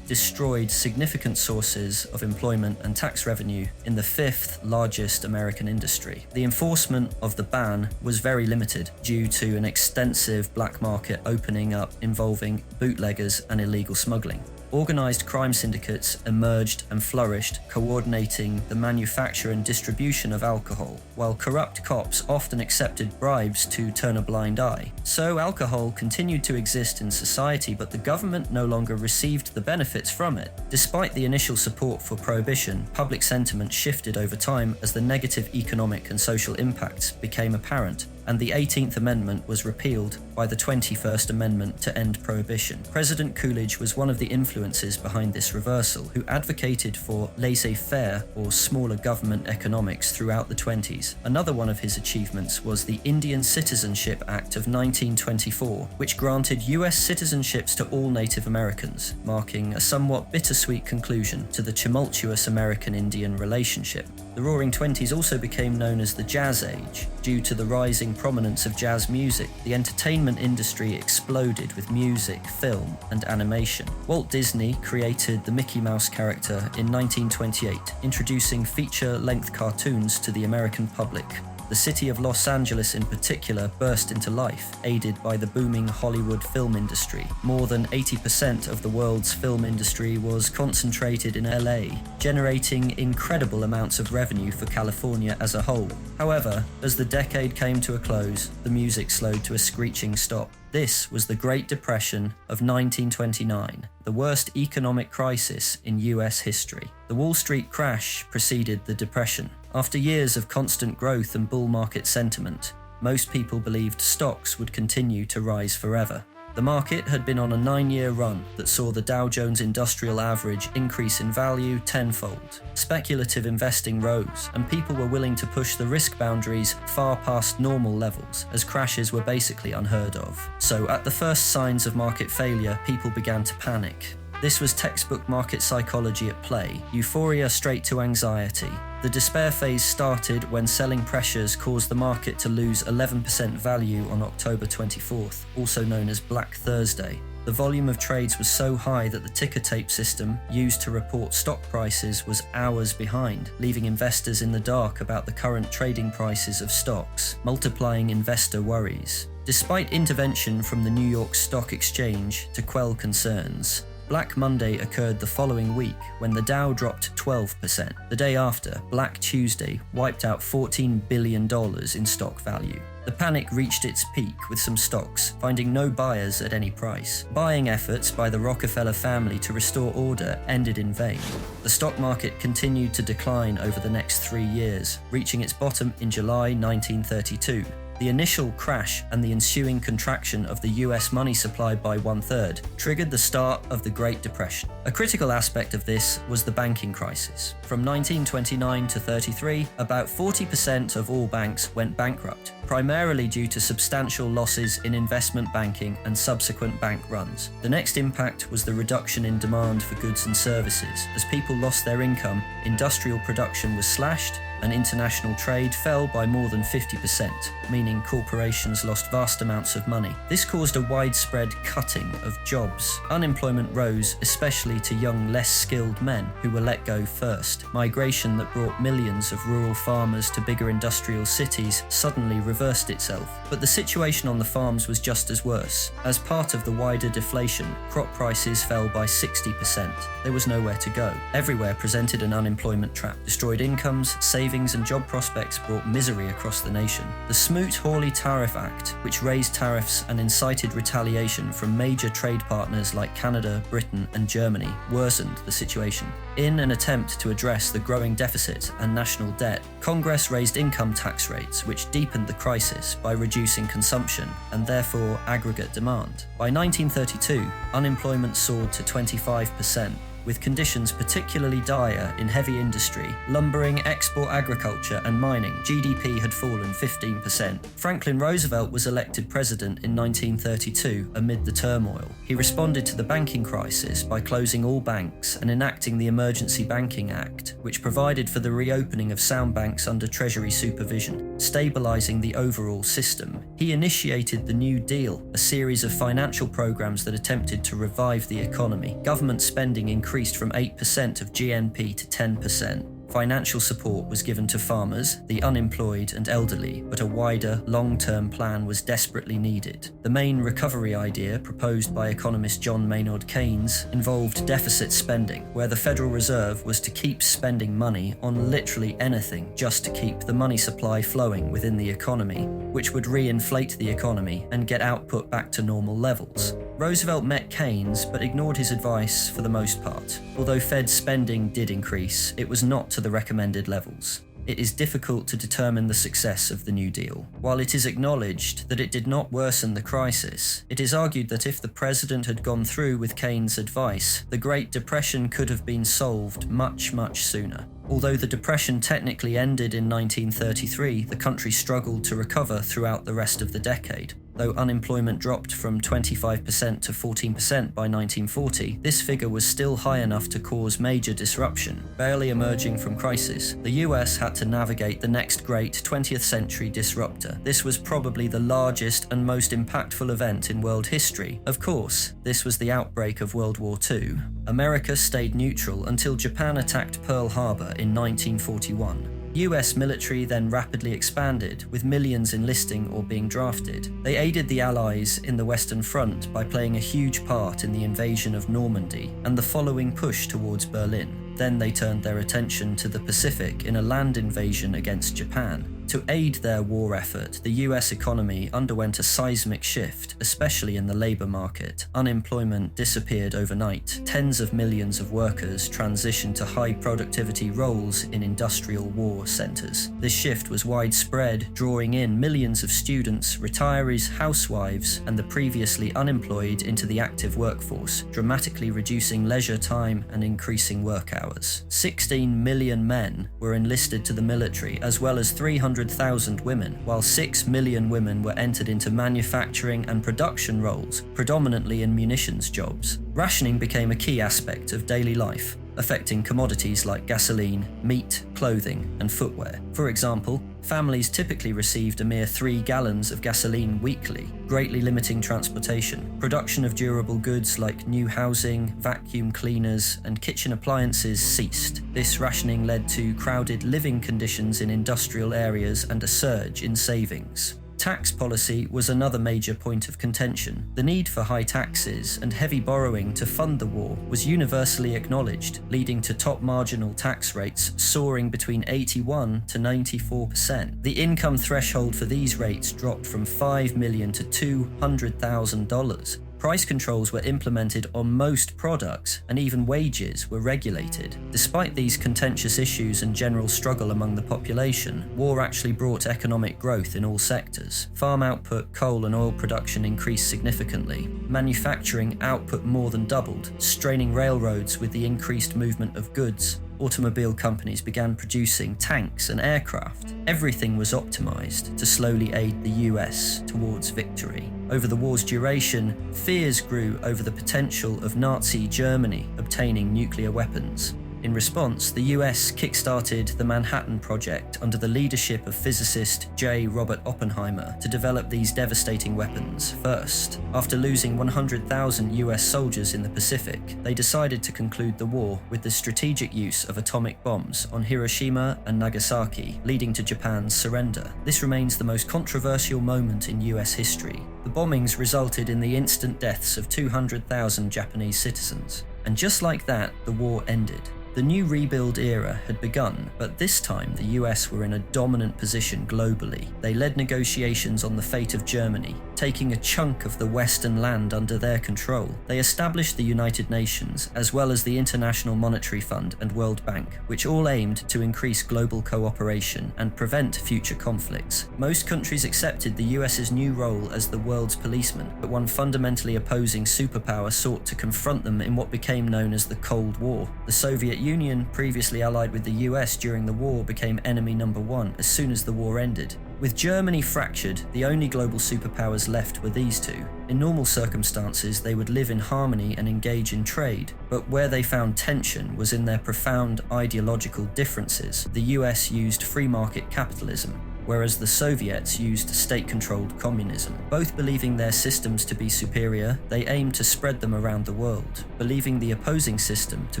destroyed significant sources of employment and tax revenue in the fifth largest American industry. The enforcement of the ban was very limited due to an extensive black market opening up involving bootleggers and illegal smuggling. Organized crime syndicates emerged and flourished, coordinating the manufacture and distribution of alcohol, while corrupt cops often accepted bribes to turn a blind eye. So alcohol continued to exist in society, but the government no longer received the benefits from it. Despite the initial support for prohibition, public sentiment shifted over time as the negative economic and social impacts became apparent, and the 18th Amendment was repealed by the 21st Amendment to end prohibition. President Coolidge was one of the influences behind this reversal, who advocated for laissez-faire or smaller government economics throughout the 20s. Another one of his achievements was the Indian Citizenship Act of 1924, which granted US citizenships to all Native Americans, marking a somewhat bittersweet conclusion to the tumultuous American-Indian relationship. The Roaring Twenties also became known as the Jazz Age. Due to the rising prominence of jazz music, the entertainment industry exploded with music, film, and animation. Walt Disney created the Mickey Mouse character in 1928, introducing feature-length cartoons to the American public. The city of Los Angeles in particular burst into life, aided by the booming Hollywood film industry. More than 80% of the world's film industry was concentrated in LA, generating incredible amounts of revenue for California as a whole. However, as the decade came to a close, the music slowed to a screeching stop. This was the Great Depression of 1929, the worst economic crisis in US history. The Wall Street crash preceded the Depression. After years of constant growth and bull market sentiment, most people believed stocks would continue to rise forever. The market had been on a 9-year run that saw the Dow Jones Industrial Average increase in value tenfold. Speculative investing rose, and people were willing to push the risk boundaries far past normal levels, as crashes were basically unheard of. So at the first signs of market failure, people began to panic. This was textbook market psychology at play, euphoria straight to anxiety. The despair phase started when selling pressures caused the market to lose 11% value on October 24th, also known as Black Thursday. The volume of trades was so high that the ticker tape system used to report stock prices was hours behind, leaving investors in the dark about the current trading prices of stocks, multiplying investor worries. Despite intervention from the New York Stock Exchange to quell concerns, Black Monday occurred the following week when the Dow dropped 12%. The day after, Black Tuesday wiped out $14 billion in stock value. The panic reached its peak with some stocks finding no buyers at any price. Buying efforts by the Rockefeller family to restore order ended in vain. The stock market continued to decline over the next 3 years, reaching its bottom in July 1932. The initial crash and the ensuing contraction of the US money supply by 1/3 triggered the start of the Great Depression. A critical aspect of this was the banking crisis. From 1929 to 33, about 40% of all banks went bankrupt, primarily due to substantial losses in investment banking and subsequent bank runs. The next impact was the reduction in demand for goods and services. As people lost their income, industrial production was slashed, and international trade fell by more than 50%, meaning corporations lost vast amounts of money. This caused a widespread cutting of jobs. Unemployment rose, especially to young, less skilled men who were let go first. Migration that brought millions of rural farmers to bigger industrial cities suddenly reversed itself. But the situation on the farms was just as worse. As part of the wider deflation, crop prices fell by 60%. There was nowhere to go. Everywhere presented an unemployment trap. Destroyed incomes, savings and job prospects brought misery across the nation. The Smoot-Hawley Tariff Act, which raised tariffs and incited retaliation from major trade partners like Canada, Britain, and Germany, worsened the situation. In an attempt to address the growing deficit and national debt, Congress raised income tax rates, which deepened the crisis by reducing consumption and therefore aggregate demand. By 1932, unemployment soared to 25%. With conditions particularly dire in heavy industry, lumbering, export agriculture, and mining, GDP had fallen 15%. Franklin Roosevelt was elected president in 1932 amid the turmoil. He responded to the banking crisis by closing all banks and enacting the Emergency Banking Act, which provided for the reopening of sound banks under Treasury supervision, stabilizing the overall system. He initiated the New Deal, a series of financial programs that attempted to revive the economy. Government spending increased from 8% of GNP to 10%. Financial support was given to farmers, the unemployed and elderly, but a wider, long-term plan was desperately needed. The main recovery idea proposed by economist John Maynard Keynes involved deficit spending, where the Federal Reserve was to keep spending money on literally anything just to keep the money supply flowing within the economy, which would re-inflate the economy and get output back to normal levels. Roosevelt met Keynes but ignored his advice for the most part. Although Fed spending did increase, it was not to the recommended levels. It is difficult to determine the success of the New Deal. While it is acknowledged that it did not worsen the crisis, it is argued that if the president had gone through with Keynes' advice, the Great Depression could have been solved much, much sooner. Although the Depression technically ended in 1933, the country struggled to recover throughout the rest of the decade. Though unemployment dropped from 25% to 14% by 1940, this figure was still high enough to cause major disruption. Barely emerging from crisis, the US had to navigate the next great 20th century disruptor. This was probably the largest and most impactful event in world history. Of course, this was the outbreak of World War II. America stayed neutral until Japan attacked Pearl Harbor in 1941. US military then rapidly expanded, with millions enlisting or being drafted. They aided the Allies in the Western Front by playing a huge part in the invasion of Normandy and the following push towards Berlin. Then they turned their attention to the Pacific in a land invasion against Japan. To aid their war effort, the US economy underwent a seismic shift, especially in the labor market. Unemployment disappeared overnight. Tens of millions of workers transitioned to high productivity roles in industrial war centers. This shift was widespread, drawing in millions of students, retirees, housewives, and the previously unemployed into the active workforce, dramatically reducing leisure time and increasing work hours. 16 million men were enlisted to the military, as well as 300,000 women, while 6 million women were entered into manufacturing and production roles, predominantly in munitions jobs. Rationing became a key aspect of daily life, affecting commodities like gasoline, meat, clothing, and footwear. For example, families typically received a mere 3 gallons of gasoline weekly, greatly limiting transportation. Production of durable goods like new housing, vacuum cleaners, and kitchen appliances ceased. This rationing led to crowded living conditions in industrial areas and a surge in savings. Tax policy was another major point of contention. The need for high taxes and heavy borrowing to fund the war was universally acknowledged, leading to top marginal tax rates soaring between 81 to 94%. The income threshold for these rates dropped from $5 million to $200,000. Price controls were implemented on most products, and even wages were regulated. Despite these contentious issues and general struggle among the population, war actually brought economic growth in all sectors. Farm output, coal and oil production increased significantly. Manufacturing output more than doubled, straining railroads with the increased movement of goods. Automobile companies began producing tanks and aircraft. Everything was optimized to slowly aid the US towards victory. Over the war's duration, fears grew over the potential of Nazi Germany obtaining nuclear weapons. In response, the US kickstarted the Manhattan Project under the leadership of physicist J. Robert Oppenheimer to develop these devastating weapons first. After losing 100,000 US soldiers in the Pacific, they decided to conclude the war with the strategic use of atomic bombs on Hiroshima and Nagasaki, leading to Japan's surrender. This remains the most controversial moment in US history. The bombings resulted in the instant deaths of 200,000 Japanese citizens. And just like that, the war ended. The new rebuild era had begun, but this time the US were in a dominant position globally. They led negotiations on the fate of Germany, taking a chunk of the Western land under their control. They established the United Nations, as well as the International Monetary Fund and World Bank, which all aimed to increase global cooperation and prevent future conflicts. Most countries accepted the US's new role as the world's policeman, but one fundamentally opposing superpower sought to confront them in what became known as the Cold War. The Soviet Union, previously allied with the US during the war, became enemy number one as soon as the war ended. With Germany fractured, the only global superpowers left were these two. In normal circumstances, they would live in harmony and engage in trade, but where they found tension was in their profound ideological differences. The US used free market capitalism, whereas the Soviets used state-controlled communism. Both believing their systems to be superior, they aimed to spread them around the world, believing the opposing system to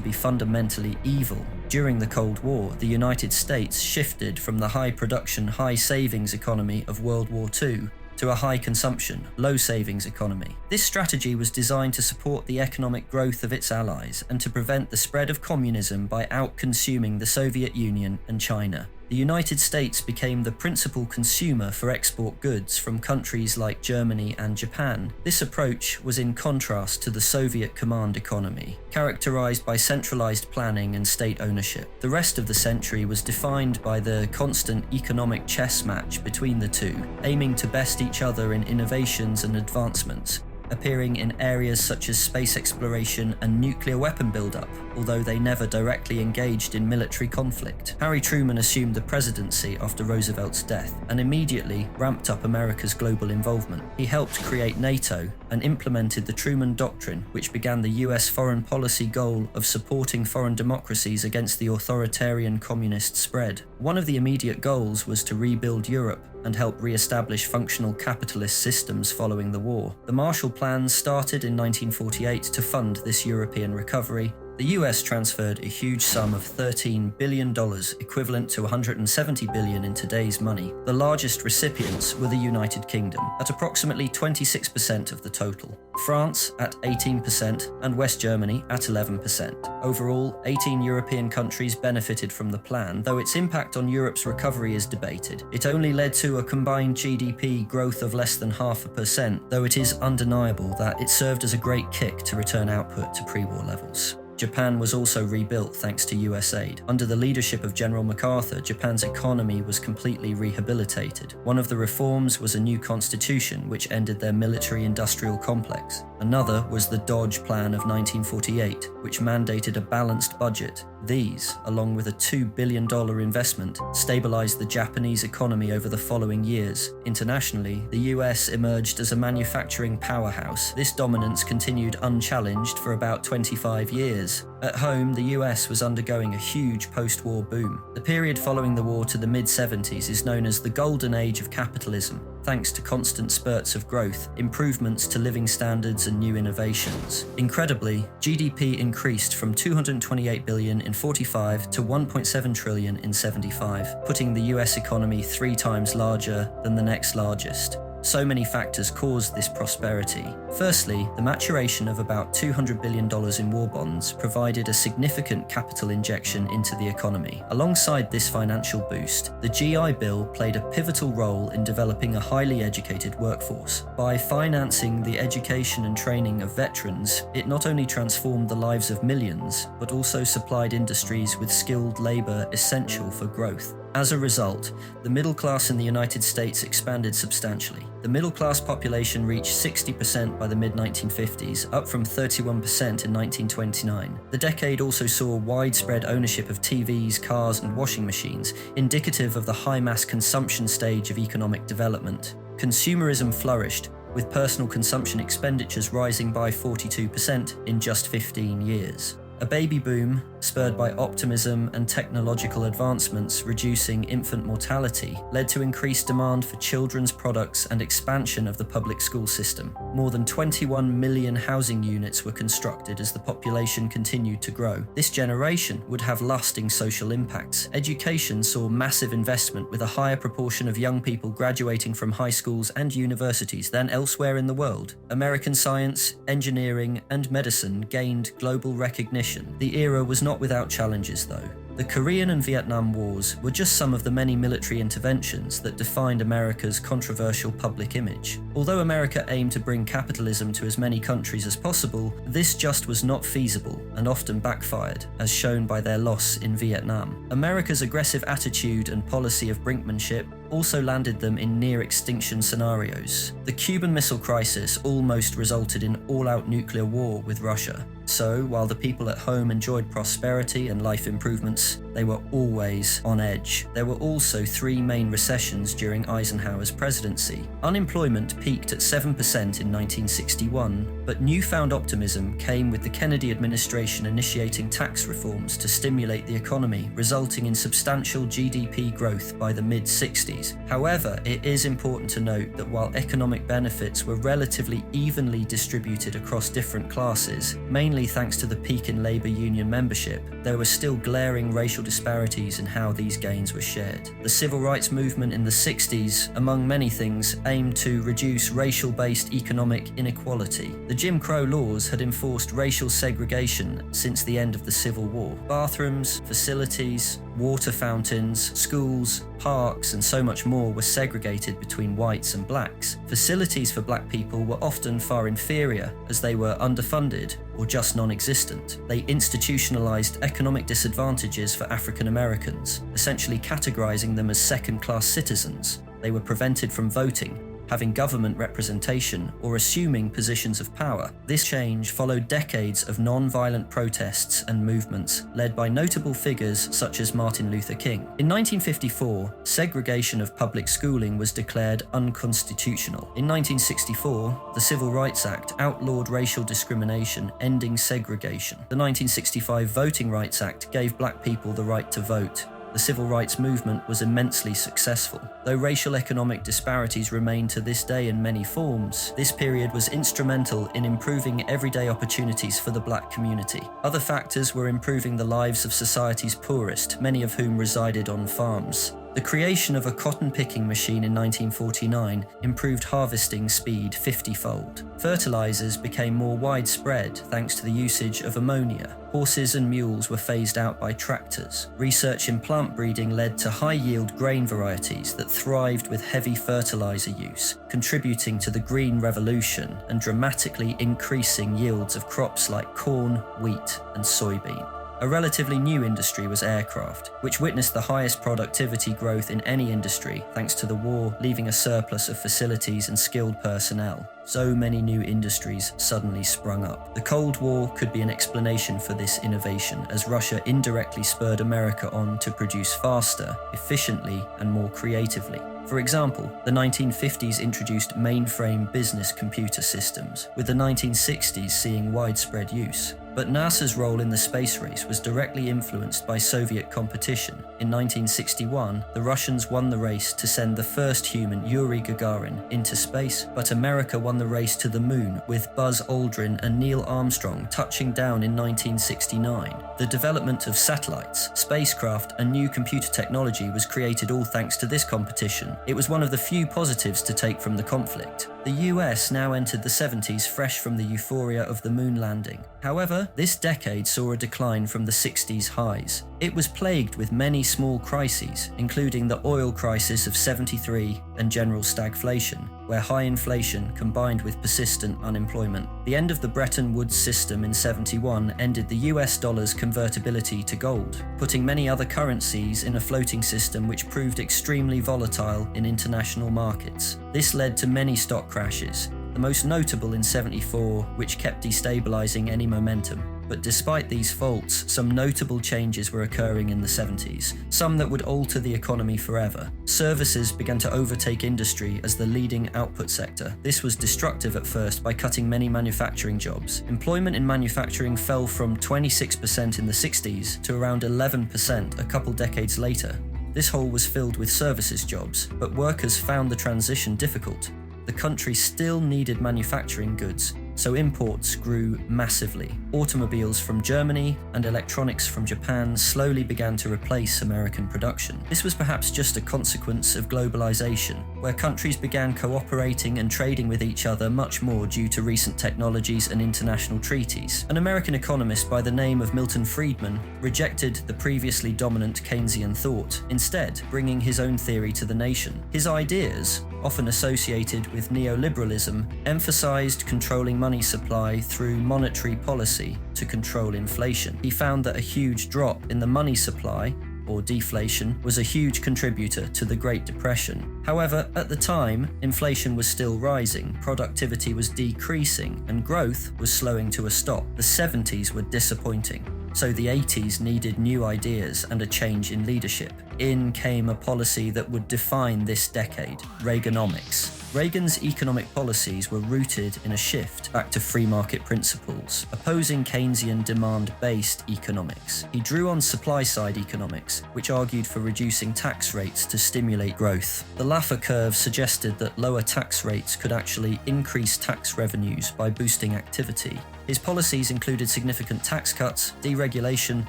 be fundamentally evil. During the Cold War, the United States shifted from the high-production, high-savings economy of World War II to a high-consumption, low-savings economy. This strategy was designed to support the economic growth of its allies and to prevent the spread of communism by out-consuming the Soviet Union and China. The United States became the principal consumer for export goods from countries like Germany and Japan. This approach was in contrast to the Soviet command economy, characterized by centralized planning and state ownership. The rest of the century was defined by the constant economic chess match between the two, aiming to best each other in innovations and advancements, appearing in areas such as space exploration and nuclear weapon buildup, although they never directly engaged in military conflict. Harry Truman assumed the presidency after Roosevelt's death and immediately ramped up America's global involvement. He helped create NATO and implemented the Truman Doctrine, which began the US foreign policy goal of supporting foreign democracies against the authoritarian communist spread. One of the immediate goals was to rebuild Europe and help re-establish functional capitalist systems following the war. The Marshall Plan started in 1948 to fund this European recovery. The US transferred a huge sum of $13 billion, equivalent to $170 billion in today's money. The largest recipients were the United Kingdom, at approximately 26% of the total, France at 18%, and West Germany at 11%. Overall, 18 European countries benefited from the plan, though its impact on Europe's recovery is debated. It only led to a combined GDP growth of less than 0.5%, though it is undeniable that it served as a great kick to return output to pre-war levels. Japan was also rebuilt thanks to US aid. Under the leadership of General MacArthur, Japan's economy was completely rehabilitated. One of the reforms was a new constitution which ended their military-industrial complex. Another was the Dodge Plan of 1948, which mandated a balanced budget. These, along with a $2 billion investment, stabilized the Japanese economy over the following years. Internationally, the US emerged as a manufacturing powerhouse. This dominance continued unchallenged for about 25 years. At home, the US was undergoing a huge post-war boom. The period following the war to the mid-70s is known as the golden age of capitalism, thanks to constant spurts of growth, improvements to living standards and new innovations. Incredibly, GDP increased from $228 billion in 45 to $1.7 trillion in 75, putting the US economy 3 times larger than the next largest. So many factors caused this prosperity. Firstly, the maturation of about $200 billion in war bonds provided a significant capital injection into the economy. Alongside this financial boost, the GI Bill played a pivotal role in developing a highly educated workforce. By financing the education and training of veterans, it not only transformed the lives of millions, but also supplied industries with skilled labor essential for growth. As a result, the middle class in the United States expanded substantially. The middle class population reached 60% by the mid-1950s, up from 31% in 1929. The decade also saw widespread ownership of TVs, cars, and washing machines, indicative of the high mass consumption stage of economic development. Consumerism flourished, with personal consumption expenditures rising by 42% in just 15 years. A baby boom, spurred by optimism and technological advancements reducing infant mortality, led to increased demand for children's products and expansion of the public school system. More than 21 million housing units were constructed as the population continued to grow. This generation would have lasting social impacts. Education saw massive investment, with a higher proportion of young people graduating from high schools and universities than elsewhere in the world. American science, engineering, and medicine gained global recognition. The era was not without challenges, though. The Korean and Vietnam Wars were just some of the many military interventions that defined America's controversial public image. Although America aimed to bring capitalism to as many countries as possible, this just was not feasible and often backfired, as shown by their loss in Vietnam. America's aggressive attitude and policy of brinkmanship also landed them in near-extinction scenarios. The Cuban Missile Crisis almost resulted in all-out nuclear war with Russia. So, while the people at home enjoyed prosperity and life improvements, they were always on edge. There were also 3 main recessions during Eisenhower's presidency. Unemployment peaked at 7% in 1961, but newfound optimism came with the Kennedy administration initiating tax reforms to stimulate the economy, resulting in substantial GDP growth by the mid-60s. However, it is important to note that while economic benefits were relatively evenly distributed across different classes, mainly thanks to the peak in labor union membership, there were still glaring racial disparities in how these gains were shared. The civil rights movement in the 60s, among many things, aimed to reduce racial-based economic inequality. The Jim Crow laws had enforced racial segregation since the end of the Civil War. Bathrooms, facilities, water fountains, schools, parks, and so much more were segregated between whites and blacks. Facilities for black people were often far inferior, as they were underfunded or just non-existent. They institutionalized economic disadvantages for African Americans, essentially categorizing them as second-class citizens. They were prevented from voting, having government representation, or assuming positions of power. This change followed decades of non-violent protests and movements, led by notable figures such as Martin Luther King. In 1954, segregation of public schooling was declared unconstitutional. In 1964, the Civil Rights Act outlawed racial discrimination, ending segregation. The 1965 Voting Rights Act gave black people the right to vote. The civil rights movement was immensely successful. Though racial economic disparities remain to this day in many forms, this period was instrumental in improving everyday opportunities for the black community. Other factors were improving the lives of society's poorest, many of whom resided on farms. The creation of a cotton-picking machine in 1949 improved harvesting speed 50-fold. Fertilizers became more widespread thanks to the usage of ammonia. Horses and mules were phased out by tractors. Research in plant breeding led to high-yield grain varieties that thrived with heavy fertilizer use, contributing to the Green Revolution and dramatically increasing yields of crops like corn, wheat, and soybean. A relatively new industry was aircraft, which witnessed the highest productivity growth in any industry thanks to the war leaving a surplus of facilities and skilled personnel. So many new industries suddenly sprung up. The Cold War could be an explanation for this innovation, as Russia indirectly spurred America on to produce faster, efficiently, and more creatively. For example, the 1950s introduced mainframe business computer systems, with the 1960s seeing widespread use. But NASA's role in the space race was directly influenced by Soviet competition. In 1961, the Russians won the race to send the first human, Yuri Gagarin, into space, but America won the race to the moon, with Buzz Aldrin and Neil Armstrong touching down in 1969. The development of satellites, spacecraft, and new computer technology was created all thanks to this competition. It was one of the few positives to take from the conflict. The US now entered the 70s fresh from the euphoria of the moon landing. However, this decade saw a decline from the 60s highs. It was plagued with many small crises, including the oil crisis of '73 and general stagflation, where high inflation combined with persistent unemployment. The end of the Bretton Woods system in '71 ended the US dollar's convertibility to gold, putting many other currencies in a floating system which proved extremely volatile in international markets. This led to many stock crashes, the most notable in '74, which kept destabilizing any momentum. But despite these faults, some notable changes were occurring in the '70s, some that would alter the economy forever. Services began to overtake industry as the leading output sector. This was destructive at first by cutting many manufacturing jobs. Employment in manufacturing fell from 26% in the '60s to around 11% a couple decades later. This hole was filled with services jobs, but workers found the transition difficult. The country still needed manufacturing goods, so imports grew massively. Automobiles from Germany and electronics from Japan slowly began to replace American production. This was perhaps just a consequence of globalization, where countries began cooperating and trading with each other much more due to recent technologies and international treaties. An American economist by the name of Milton Friedman rejected the previously dominant Keynesian thought, instead bringing his own theory to the nation. His ideas, often associated with neoliberalism, emphasized controlling money supply through monetary policy to control inflation. He found that a huge drop in the money supply, or deflation, was a huge contributor to the Great Depression. However, at the time, inflation was still rising, productivity was decreasing, and growth was slowing to a stop. The 70s were disappointing. So the 80s needed new ideas and a change in leadership. In came a policy that would define this decade: Reaganomics. Reagan's economic policies were rooted in a shift back to free market principles, opposing Keynesian demand-based economics. He drew on supply-side economics, which argued for reducing tax rates to stimulate growth. The Laffer curve suggested that lower tax rates could actually increase tax revenues by boosting activity. His policies included significant tax cuts, deregulation,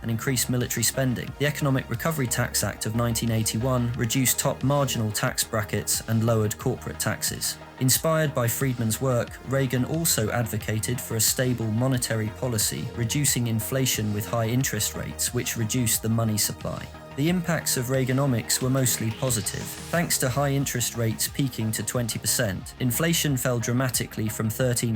and increased military spending. The Economic Recovery Tax Act of 1981 reduced top marginal tax brackets and lowered corporate taxes. Inspired by Friedman's work, Reagan also advocated for a stable monetary policy, reducing inflation with high interest rates, which reduced the money supply. The impacts of Reaganomics were mostly positive. Thanks to high interest rates peaking to 20%, inflation fell dramatically from 13%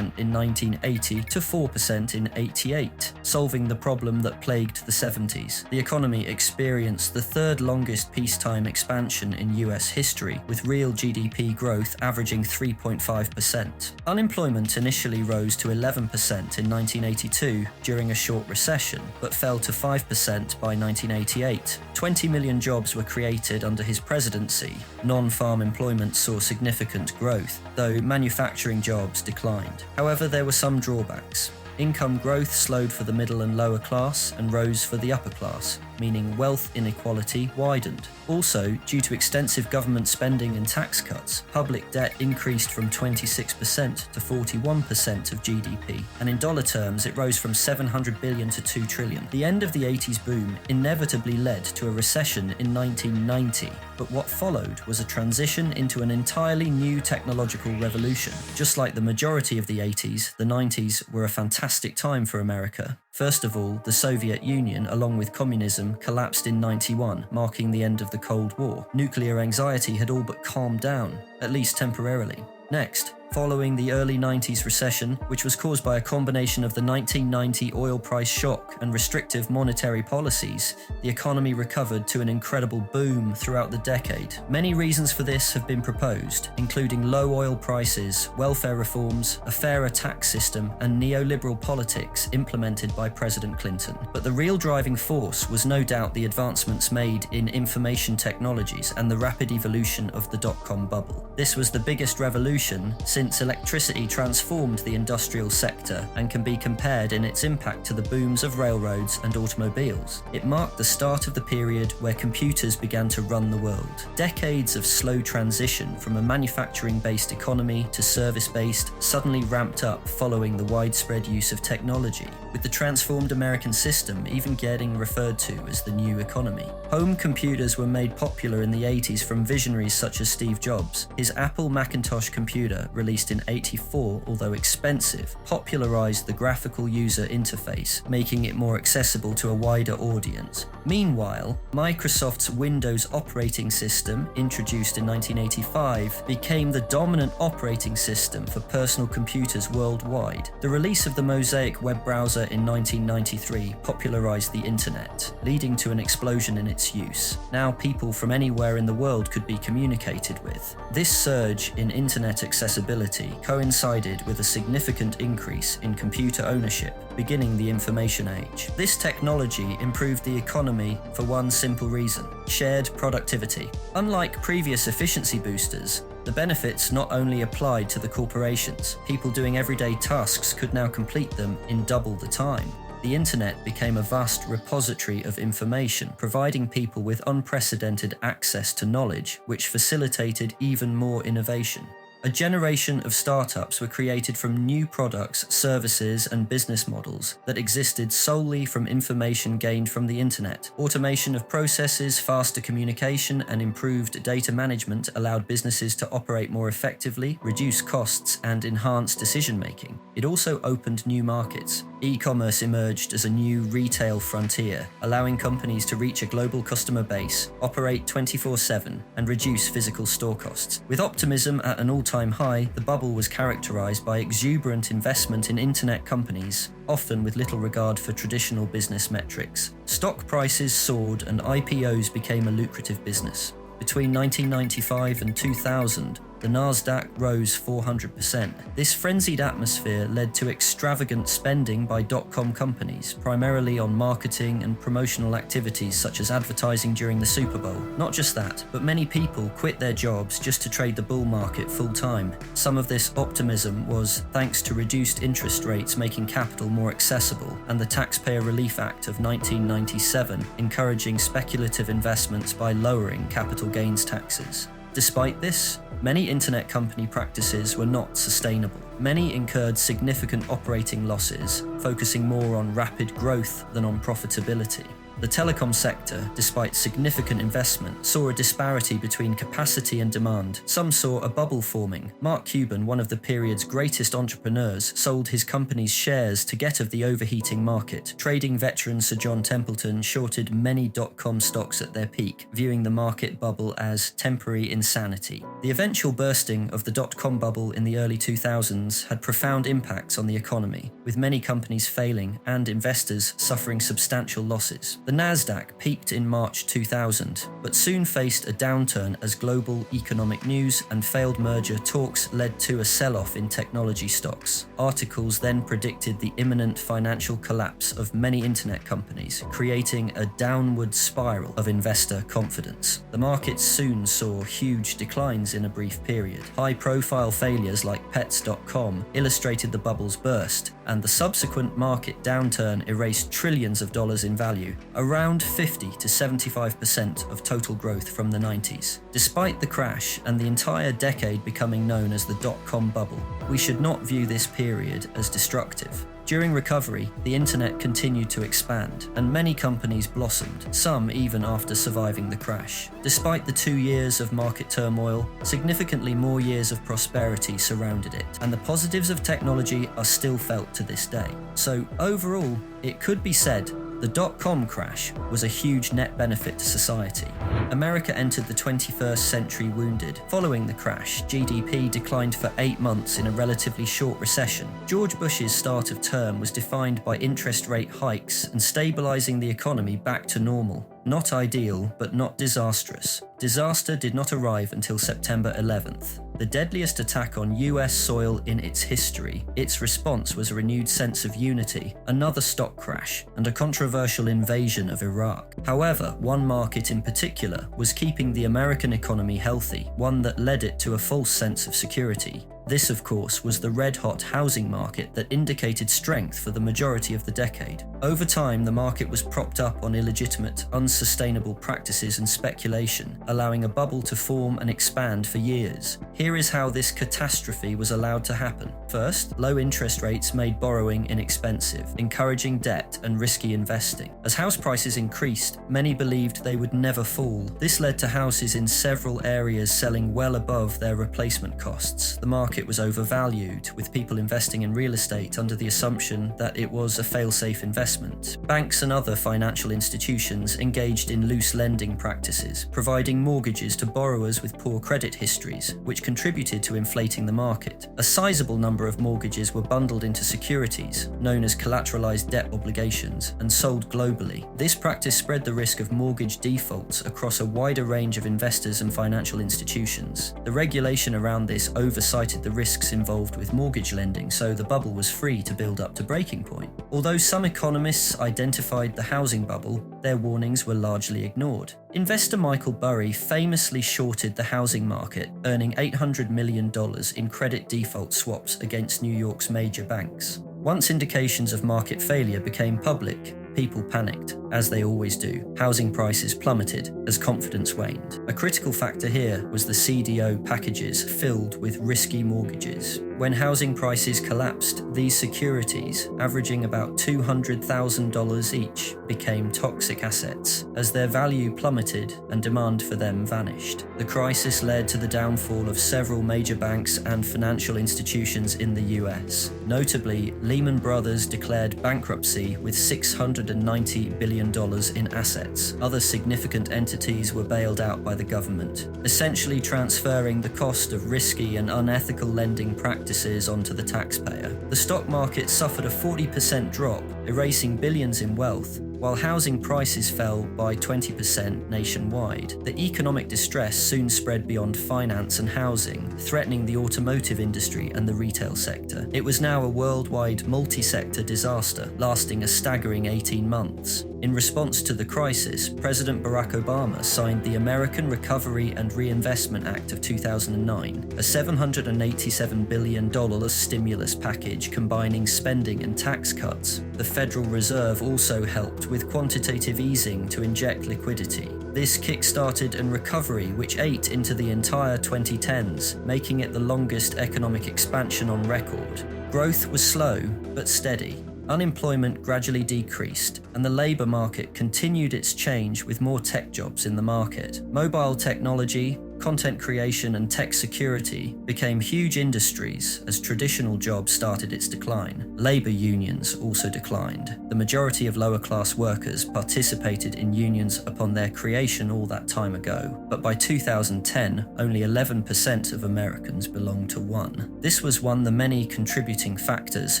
in 1980 to 4% in '88, solving the problem that plagued the '70s. The economy experienced the third longest peacetime expansion in US history, with real GDP growth averaging 3.5%. Unemployment initially rose to 11% in 1982 during a short recession, but fell to 5% by 1988. 20 million jobs were created under his presidency. Non-farm employment saw significant growth, though manufacturing jobs declined. However, there were some drawbacks. Income growth slowed for the middle and lower class and rose for the upper class. meaning wealth inequality widened. Also, due to extensive government spending and tax cuts, public debt increased from 26% to 41% of GDP, and in dollar terms it rose from $700 billion to $2 trillion. The end of the 80s boom inevitably led to a recession in 1990, but what followed was a transition into an entirely new technological revolution. Just like the majority of the 80s, the 90s were a fantastic time for America. First of all, the Soviet Union, along with communism, collapsed in 91, marking the end of the Cold War. Nuclear anxiety had all but calmed down, at least temporarily. Next, following the early 90s recession, which was caused by a combination of the 1990 oil price shock and restrictive monetary policies, the economy recovered to an incredible boom throughout the decade. Many reasons for this have been proposed, including low oil prices, welfare reforms, a fairer tax system, and neoliberal politics implemented by President Clinton. But the real driving force was no doubt the advancements made in information technologies and the rapid evolution of the dot-com bubble. This was the biggest revolution since electricity transformed the industrial sector and can be compared in its impact to the booms of railroads and automobiles. It marked the start of the period where computers began to run the world. Decades of slow transition from a manufacturing-based economy to service-based suddenly ramped up following the widespread use of technology, with the transformed American system even getting referred to as the new economy. Home computers were made popular in the 80s from visionaries such as Steve Jobs. His Apple Macintosh computer, released in '84, although expensive, popularized the graphical user interface, making it more accessible to a wider audience. Meanwhile, Microsoft's Windows operating system, introduced in 1985, became the dominant operating system for personal computers worldwide. The release of the Mosaic web browser in 1993 popularized the internet, leading to an explosion in its use. Now people from anywhere in the world could be communicated with. This surge in internet accessibility coincided with a significant increase in computer ownership, beginning the information age. This technology improved the economy for one simple reason: shared productivity. Unlike previous efficiency boosters, the benefits not only applied to the corporations. People doing everyday tasks could now complete them in double the time. The internet became a vast repository of information, providing people with unprecedented access to knowledge, which facilitated even more innovation. A generation of startups were created from new products, services, and business models that existed solely from information gained from the internet. Automation of processes, faster communication, and improved data management allowed businesses to operate more effectively, reduce costs, and enhance decision-making. It also opened new markets. E-commerce emerged as a new retail frontier, allowing companies to reach a global customer base, operate 24/7, and reduce physical store costs. With optimism at an all-time high, the bubble was characterized by exuberant investment in internet companies, often with little regard for traditional business metrics. Stock prices soared and IPOs became a lucrative business. Between 1995 and 2000, the Nasdaq rose 400%. This frenzied atmosphere led to extravagant spending by dot-com companies, primarily on marketing and promotional activities such as advertising during the Super Bowl. Not just that, but many people quit their jobs just to trade the bull market full-time. Some of this optimism was thanks to reduced interest rates making capital more accessible, and the Taxpayer Relief Act of 1997 encouraging speculative investments by lowering capital gains taxes. Despite this, many internet company practices were not sustainable. Many incurred significant operating losses, focusing more on rapid growth than on profitability. The telecom sector, despite significant investment, saw a disparity between capacity and demand. Some saw a bubble forming. Mark Cuban, one of the period's greatest entrepreneurs, sold his company's shares to get of the overheating market. Trading veteran Sir John Templeton shorted many dot-com stocks at their peak, viewing the market bubble as temporary insanity. The eventual bursting of the dot-com bubble in the early 2000s had profound impacts on the economy, with many companies failing and investors suffering substantial losses. The Nasdaq peaked in March 2000, but soon faced a downturn as global economic news and failed merger talks led to a sell-off in technology stocks. Articles then predicted the imminent financial collapse of many internet companies, creating a downward spiral of investor confidence. The markets soon saw huge declines in a brief period. High-profile failures like Pets.com illustrated the bubble's burst, and the subsequent market downturn erased trillions of dollars in value. around 50 to 75% of total growth from the 90s. Despite the crash and the entire decade becoming known as the dot-com bubble, we should not view this period as destructive. During recovery, the internet continued to expand, and many companies blossomed, some even after surviving the crash. Despite the 2 years of market turmoil, significantly more years of prosperity surrounded it, and the positives of technology are still felt to this day. So overall, it could be said the dot-com crash was a huge net benefit to society. America entered the 21st century wounded. Following the crash, GDP declined for 8 months in a relatively short recession. George Bush's start of term was defined by interest rate hikes and stabilizing the economy back to normal. Not ideal, but not disastrous. Disaster did not arrive until September 11th. The deadliest attack on US soil in its history. Its response was a renewed sense of unity, another stock crash, and a controversial invasion of Iraq. However, one market in particular was keeping the American economy healthy, one that led it to a false sense of security. This, of course, was the red-hot housing market that indicated strength for the majority of the decade. Over time, the market was propped up on illegitimate, unsustainable practices and speculation, allowing a bubble to form and expand for years. Here is how this catastrophe was allowed to happen. First, low interest rates made borrowing inexpensive, encouraging debt and risky investing. As house prices increased, many believed they would never fall. This led to houses in several areas selling well above their replacement costs. The market was overvalued, with people investing in real estate under the assumption that it was a fail-safe investment. Banks and other financial institutions engaged in loose lending practices, providing mortgages to borrowers with poor credit histories, which contributed to inflating the market. A sizable number of mortgages were bundled into securities, known as collateralized debt obligations, and sold globally. This practice spread the risk of mortgage defaults across a wider range of investors and financial institutions. The regulation around this oversighted the risks involved with mortgage lending, so the bubble was free to build up to breaking point. Although some economists identified the housing bubble, their warnings were largely ignored. Investor Michael Burry famously shorted the housing market, earning $800 million in credit default swaps against New York's major banks. Once indications of market failure became public, people panicked, as they always do. Housing prices plummeted as confidence waned. A critical factor here was the CDO packages filled with risky mortgages. When housing prices collapsed, these securities, averaging about $200,000 each, became toxic assets, as their value plummeted and demand for them vanished. The crisis led to the downfall of several major banks and financial institutions in the US. Notably, Lehman Brothers declared bankruptcy with $690 billion in assets. Other significant entities were bailed out by the government, essentially transferring the cost of risky and unethical lending practices onto the taxpayer. The stock market suffered a 40% drop, erasing billions in wealth, while housing prices fell by 20% nationwide. The economic distress soon spread beyond finance and housing, threatening the automotive industry and the retail sector. It was now a worldwide multi-sector disaster, lasting a staggering 18 months. In response to the crisis, President Barack Obama signed the American Recovery and Reinvestment Act of 2009, a $787 billion stimulus package combining spending and tax cuts. The Federal Reserve also helped with quantitative easing to inject liquidity. This kick-started a recovery which ate into the entire 2010s, making it the longest economic expansion on record. Growth was slow, but steady. Unemployment gradually decreased, and the labour market continued its change with more tech jobs in the market. Mobile technology, content creation and tech security became huge industries as traditional jobs started its decline. Labour unions also declined. The majority of lower-class workers participated in unions upon their creation all that time ago, but by 2010, only 11% of Americans belonged to one. This was one of the many contributing factors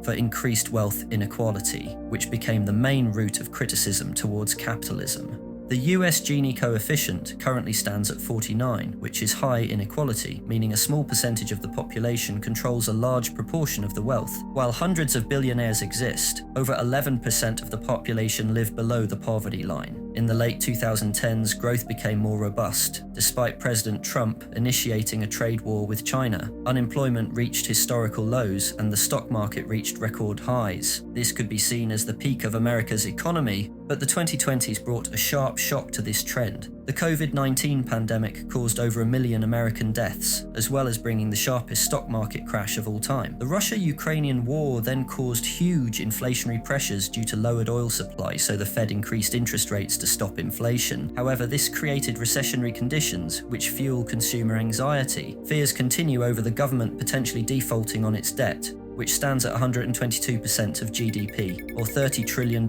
for increased wealth inequality, which became the main root of criticism towards capitalism. The US Gini coefficient currently stands at 49, which is high inequality, meaning a small percentage of the population controls a large proportion of the wealth. While hundreds of billionaires exist, over 11% of the population live below the poverty line. In the late 2010s, growth became more robust, despite President Trump initiating a trade war with China. Unemployment reached historical lows and the stock market reached record highs. This could be seen as the peak of America's economy, but the 2020s brought a sharp shock to this trend. The COVID-19 pandemic caused over 1 million American deaths, as well as bringing the sharpest stock market crash of all time. The Russia-Ukrainian war then caused huge inflationary pressures due to lowered oil supply, so the Fed increased interest rates to stop inflation. However, this created recessionary conditions, which fuel consumer anxiety. Fears continue over the government potentially defaulting on its debt, which stands at 122% of GDP, or $30 trillion.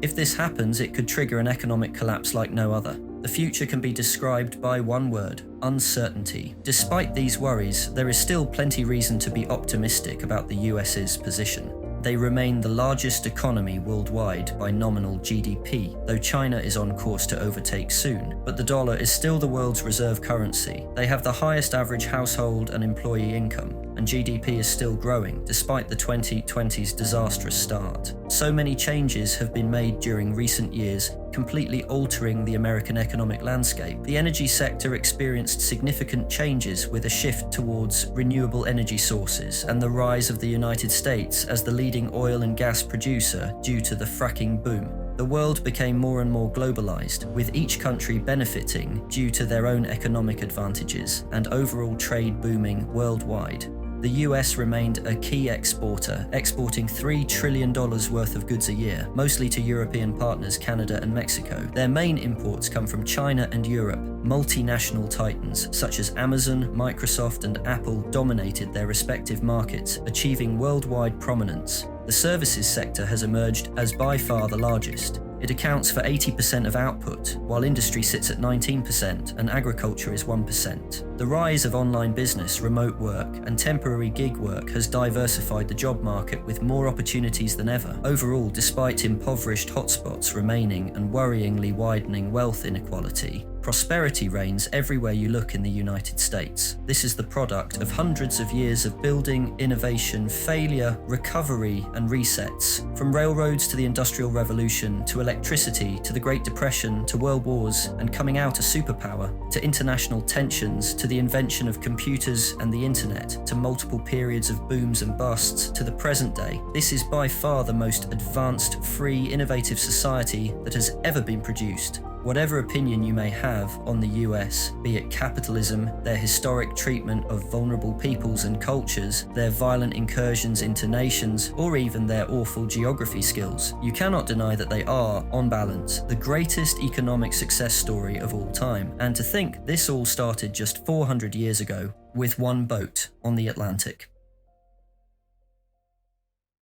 If this happens, it could trigger an economic collapse like no other. The future can be described by one word: uncertainty. Despite these worries, there is still plenty reason to be optimistic about the US's position. They remain the largest economy worldwide by nominal GDP, though China is on course to overtake soon. But the dollar is still the world's reserve currency. They have the highest average household and employee income, and GDP is still growing, despite the 2020's disastrous start. So many changes have been made during recent years, completely altering the American economic landscape. The energy sector experienced significant changes with a shift towards renewable energy sources and the rise of the United States as the leading oil and gas producer due to the fracking boom. The world became more and more globalized, with each country benefiting due to their own economic advantages and overall trade booming worldwide. The US remained a key exporter, exporting $3 trillion worth of goods a year, mostly to European partners Canada and Mexico. Their main imports come from China and Europe. Multinational titans such as Amazon, Microsoft, and Apple dominated their respective markets, achieving worldwide prominence. The services sector has emerged as by far the largest. It accounts for 80% of output, while industry sits at 19% and agriculture is 1%. The rise of online business, remote work, and temporary gig work has diversified the job market with more opportunities than ever. Overall, despite impoverished hotspots remaining and worryingly widening wealth inequality, prosperity reigns everywhere you look in the United States. This is the product of hundreds of years of building, innovation, failure, recovery, and resets. From railroads to the Industrial Revolution, to electricity, to the Great Depression, to world wars and coming out a superpower, to international tensions, to the invention of computers and the internet, to multiple periods of booms and busts, to the present day. This is by far the most advanced, free, innovative society that has ever been produced. Whatever opinion you may have on the US, be it capitalism, their historic treatment of vulnerable peoples and cultures, their violent incursions into nations, or even their awful geography skills, you cannot deny that they are, on balance, the greatest economic success story of all time. And to think this all started just 400 years ago with one boat on the Atlantic.